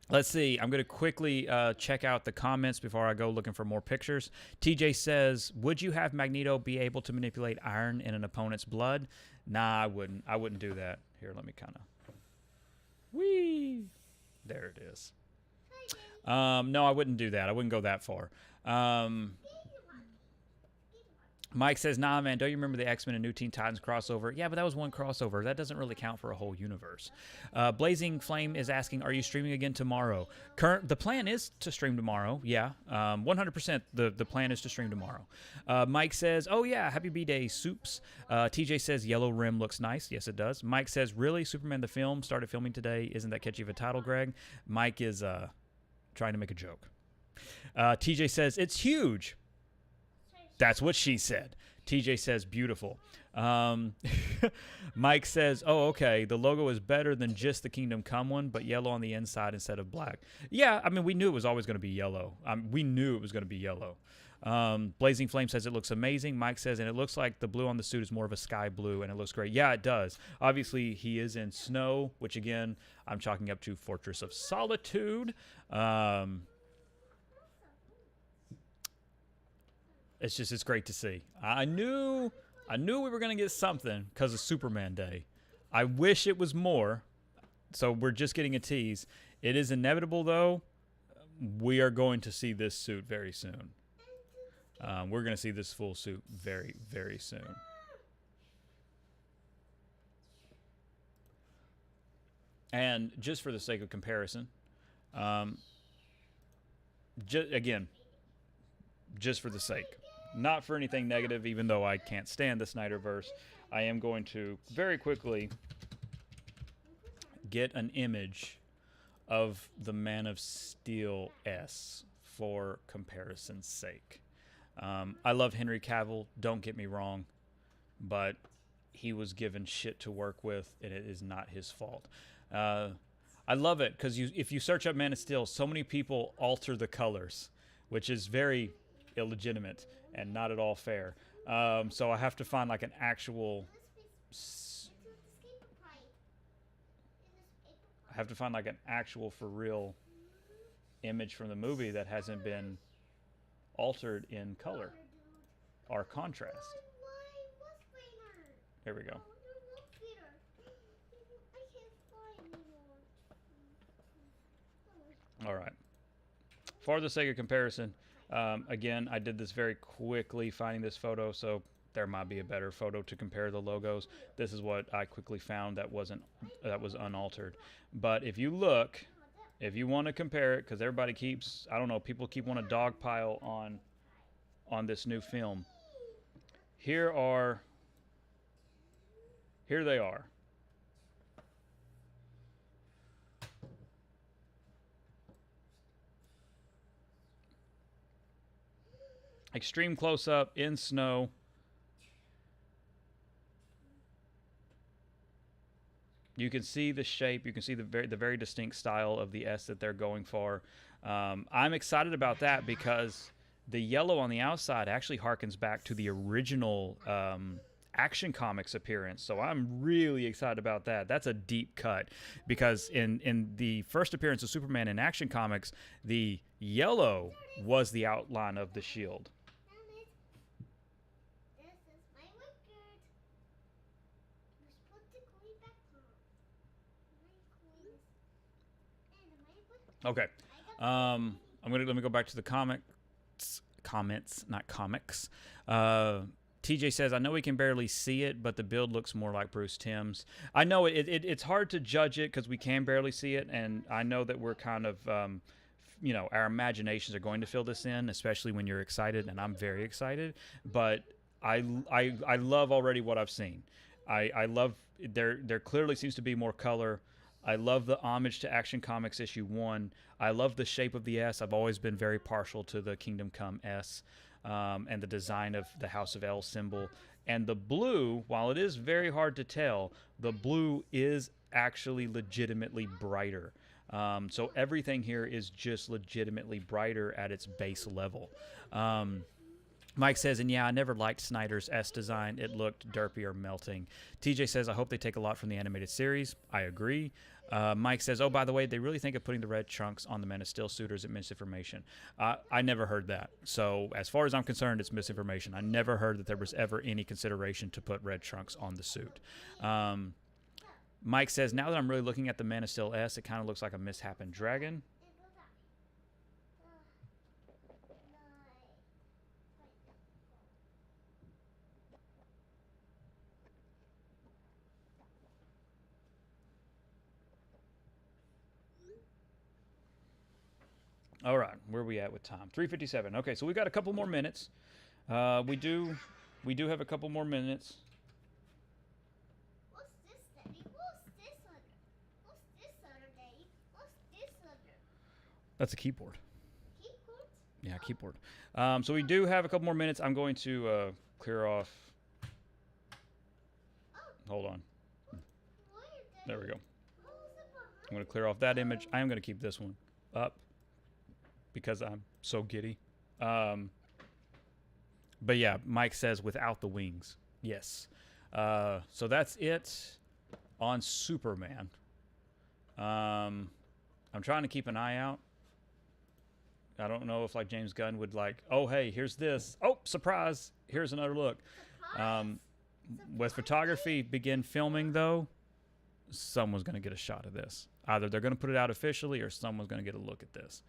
Let's see. I'm going to quickly check out the comments before I go looking for more pictures. TJ says, would you have Magneto be able to manipulate iron in an opponent's blood? Nah, I wouldn't. I wouldn't do that. Here, let me kind of... Whee! There it is. No, I wouldn't do that. I wouldn't go that far. Mike says, nah, man, don't you remember the X-Men and New Teen Titans crossover? Yeah, but that was one crossover. That doesn't really count for a whole universe. Blazing Flame is asking, are you streaming again tomorrow? The plan is to stream tomorrow, yeah. 100% the plan is to stream tomorrow. Mike says, oh, yeah, happy B-Day, Soups. TJ says, Yellow Rim looks nice. Yes, it does. Mike says, really? Superman the film started filming today? Isn't that catchy of a title, Greg? Mike is trying to make a joke. TJ says, it's huge. That's what she said. TJ says, beautiful. Mike says, oh, okay, the logo is better than just the Kingdom Come one, but yellow on the inside instead of black. Yeah, I mean, we knew it was always going to be yellow. We knew it was going to be yellow. Blazing Flame says it looks amazing. Mike says, and it looks like the blue on the suit is more of a sky blue, and it looks great. Yeah, it does. Obviously, he is in snow, which, again, I'm chalking up to Fortress of Solitude. It's great to see. I knew we were going to get something because of Superman Day. I wish it was more, so we're just getting a tease. It is inevitable, though. We are going to see this suit very soon. We're going to see this full suit very, very soon. And just for the sake of comparison, just for the sake. Not for anything negative, even though I can't stand the Snyderverse. I am going to very quickly get an image of the Man of Steel S for comparison's sake. I love Henry Cavill, don't get me wrong, but he was given shit to work with, and it is not his fault. I love it because if you search up Man of Steel, so many people alter the colors, which is very illegitimate and not at all fair. So I have to find like an actual. I have to find like an actual for real image from the movie that hasn't been altered in color or contrast. There we go. All right. For the sake of comparison, again, I did this very quickly finding this photo, so there might be a better photo to compare the logos. This is what I quickly found that was unaltered. But if you look, if you want to compare it, because everybody keeps, I don't know, people keep wanting to dogpile on this new film. Here they are. Extreme close-up in snow. You can see the shape. You can see the very distinct style of the S that they're going for. I'm excited about that because the yellow on the outside actually harkens back to the original Action Comics appearance. So I'm really excited about that. That's a deep cut because in the first appearance of Superman in Action Comics, the yellow was the outline of the shield. Okay. Let me go back to the comments, not comics. TJ says, I know we can barely see it, but the build looks more like Bruce Timm's. I know it's hard to judge it because we can barely see it, and I know that we're kind of, our imaginations are going to fill this in, especially when you're excited, and I'm very excited. But I love already what I've seen. I love there clearly seems to be more color. I love the homage to Action Comics issue 1. I love the shape of the S. I've always been very partial to the Kingdom Come S and the design of the House of L symbol. And the blue, while it is very hard to tell, the blue is actually legitimately brighter. So everything here is just legitimately brighter at its base level. Mike says, and yeah, I never liked Snyder's S design. It looked derpy or melting. TJ says, I hope they take a lot from the animated series. I agree. Mike says, oh, by the way, they really think of putting the red trunks on the Man of Steel suitors. It misinformation. I never heard that. So as far as I'm concerned, it's misinformation. I never heard that there was ever any consideration to put red trunks on the suit. Mike says, now that I'm really looking at the Man of Steel S, it kind of looks like a misshapen dragon. All right, where are we at with time? 3:57. Okay, so we got a couple more minutes. We do have a couple more minutes. What's this, Daddy? What's this under? What's this under, Daddy? What's this under? That's a keyboard. Keyboard? Yeah, keyboard. So we do have a couple more minutes. I'm going to clear off. Hold on. There we go. I'm going to clear off that image. I am going to keep this one up because I'm so giddy. But yeah, Mike says without the wings. Yes. So that's it on Superman. I'm trying to keep an eye out. I don't know if like James Gunn would like, oh, hey, here's this. Oh, surprise. Here's another look. With photography begin filming, though, someone's going to get a shot of this. Either they're going to put it out officially or someone's going to get a look at this.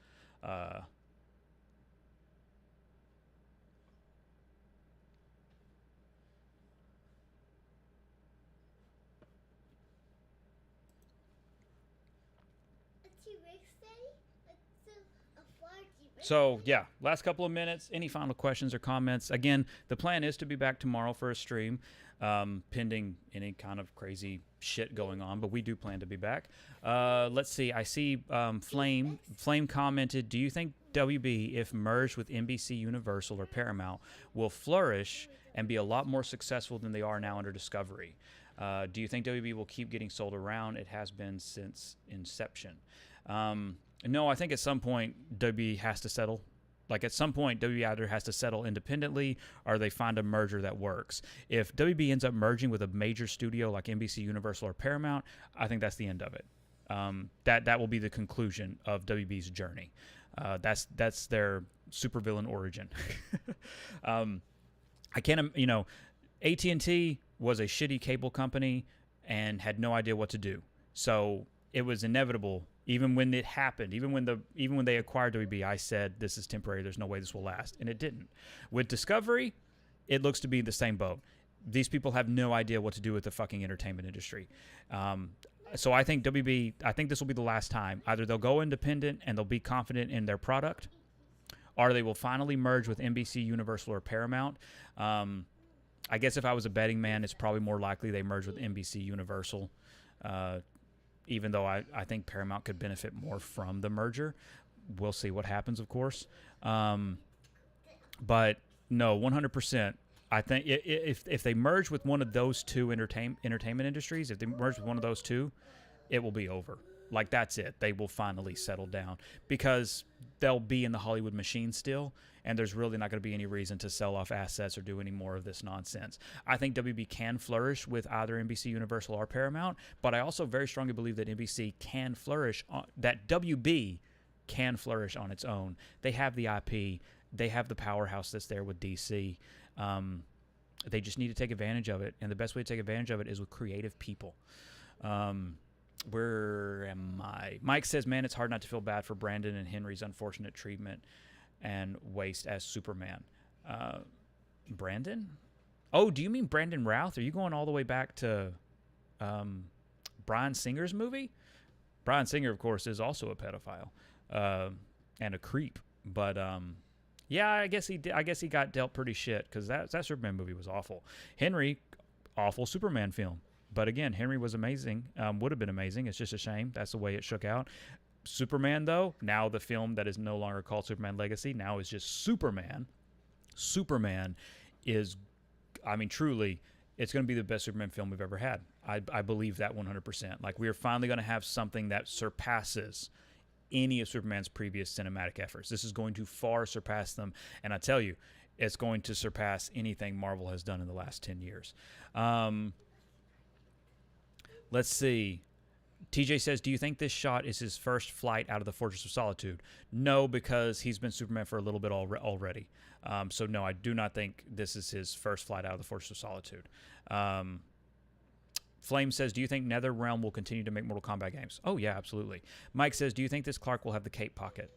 So, yeah, last couple of minutes. Any final questions or comments? Again, the plan is to be back tomorrow for a stream, pending any kind of crazy shit going on, but we do plan to be back. Let's see. I see Flame. Flame commented, do you think WB, if merged with NBC Universal or Paramount, will flourish and be a lot more successful than they are now under Discovery? Do you think WB will keep getting sold around? It has been since inception. No, I think at some point WB has to settle. Like at some point, WB either has to settle independently or they find a merger that works. If WB ends up merging with a major studio like NBC Universal or Paramount, I think that's the end of it. That will be the conclusion of WB's journey. That's their supervillain origin. I can't, AT&T was a shitty cable company and had no idea what to do. So it was inevitable. Even when it happened, even when they acquired WB, I said this is temporary. There's no way this will last, and it didn't. With Discovery, it looks to be the same boat. These people have no idea what to do with the fucking entertainment industry. So I think WB. I think this will be the last time. Either they'll go independent and they'll be confident in their product, or they will finally merge with NBC Universal or Paramount. I guess if I was a betting man, it's probably more likely they merge with NBC Universal. Even though I think Paramount could benefit more from the merger. We'll see what happens, of course. But no, 100%. I think if they merge with one of those two entertainment industries, if they merge with one of those two, it will be over. Like, that's it. They will finally settle down because they'll be in the Hollywood machine still, and there's really not going to be any reason to sell off assets or do any more of this nonsense. I think WB can flourish with either NBC Universal or Paramount, but I also very strongly believe that NBC can flourish, that WB can flourish on its own. They have the IP. They have the powerhouse that's there with DC. They just need to take advantage of it, and the best way to take advantage of it is with creative people. Where am I? Mike says, man, it's hard not to feel bad for Brandon and Henry's unfortunate treatment and waste as Superman. Brandon? Oh, do you mean Brandon Routh? Are you going all the way back to Bryan Singer's movie? Bryan Singer, of course, is also a pedophile and a creep. But yeah, I guess he got dealt pretty shit because that Superman movie was awful. Henry, awful Superman film. But again, Henry was amazing, would have been amazing. It's just a shame. That's the way it shook out. Superman, though, now the film that is no longer called Superman Legacy, now is just Superman. Superman is, I mean, truly, it's going to be the best Superman film we've ever had. I believe that 100%. Like, we are finally going to have something that surpasses any of Superman's previous cinematic efforts. This is going to far surpass them. And I tell you, it's going to surpass anything Marvel has done in the last 10 years. Let's see. TJ says, do you think this shot is his first flight out of the Fortress of Solitude? No, because he's been Superman for a little bit already. So no, I do not think this is his first flight out of the Fortress of Solitude. Flame says, do you think NetherRealm will continue to make Mortal Kombat games? Oh, yeah, absolutely. Mike says, do you think this Clark will have the cape pocket?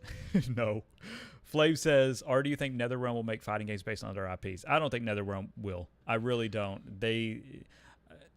No. Flame says, or do you think NetherRealm will make fighting games based on other IPs? I don't think NetherRealm will. I really don't.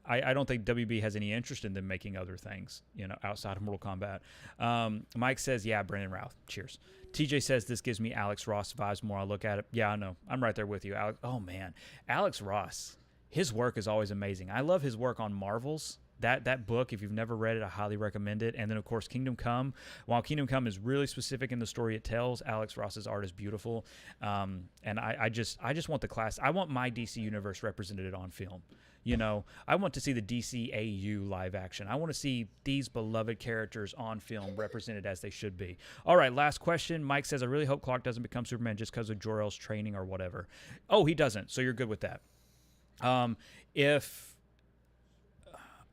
I don't think WB has any interest in them making other things, outside of Mortal Kombat. Mike says, yeah, Brandon Routh. Cheers. TJ says, this gives me Alex Ross vibes more I look at it. Yeah, I know. I'm right there with you. Oh, man. Alex Ross, his work is always amazing. I love his work on Marvels. That book, if you've never read it, I highly recommend it. And then, of course, Kingdom Come. While Kingdom Come is really specific in the story it tells, Alex Ross's art is beautiful. And I just want the class. I want my DC universe represented on film. I want to see the DCAU live action. I want to see these beloved characters on film represented as they should be. All right, last question. Mike says, I really hope Clark doesn't become Superman just because of Jor-El's training or whatever. Oh, he doesn't, so you're good with that. If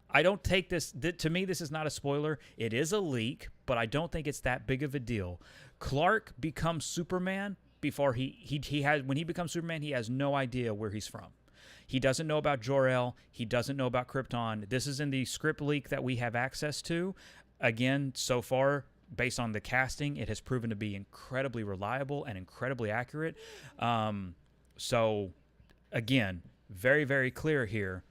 I don't take this, to me, this is not a spoiler. It is a leak, but I don't think it's that big of a deal. Clark becomes Superman before when he becomes Superman, he has no idea where he's from. He doesn't know about Jor-El. He doesn't know about Krypton. This is in the script leak that we have access to. Again, so far, based on the casting, it has proven to be incredibly reliable and incredibly accurate. So, again, very, very clear here.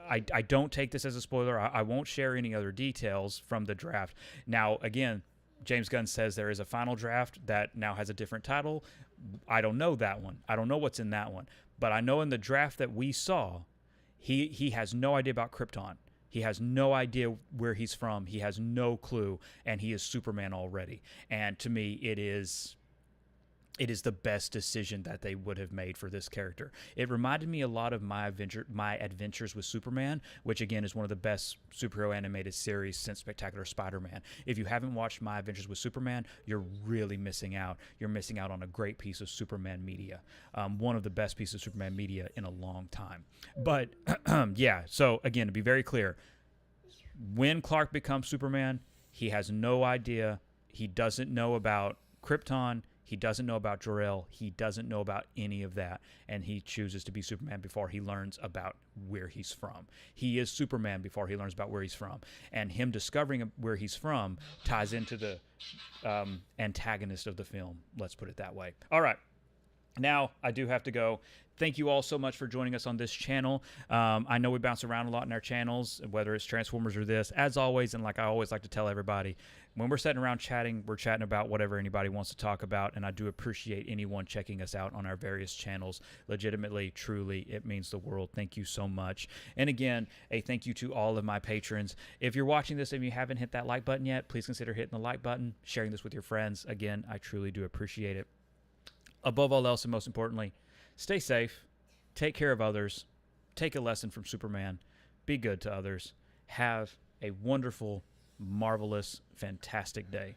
I don't take this as a spoiler. I won't share any other details from the draft. Now, again, James Gunn says there is a final draft that now has a different title. I don't know that one. I don't know what's in that one. But I know in the draft that we saw, he has no idea about Krypton. He has no idea where he's from. He has no clue, and he is Superman already. And to me, it is the best decision that they would have made for this character. It reminded me a lot of my adventures with Superman, which again is one of the best superhero animated series since Spectacular Spider-Man. If you haven't watched My Adventures with Superman, you're really missing out. You're missing out on a great piece of Superman media, one of the best pieces of Superman media in a long time. But yeah, so again, to be very clear, when Clark becomes Superman, he has no idea. He doesn't know about Krypton. He doesn't know about Jor-El. He doesn't know about any of that. And he chooses to be Superman before he learns about where he's from. He is Superman before he learns about where he's from. And him discovering where he's from ties into the antagonist of the film. Let's put it that way. All right. Now, I do have to go. Thank you all so much for joining us on this channel. I know we bounce around a lot in our channels, whether it's Transformers or this. As always, and like I always like to tell everybody, when we're sitting around chatting, we're chatting about whatever anybody wants to talk about, and I do appreciate anyone checking us out on our various channels. Legitimately, truly, it means the world. Thank you so much. And again, a thank you to all of my patrons. If you're watching this and you haven't hit that like button yet, please consider hitting the like button, sharing this with your friends. Again, I truly do appreciate it. Above all else, and most importantly, stay safe, take care of others, take a lesson from Superman, be good to others, have a wonderful, marvelous, fantastic day.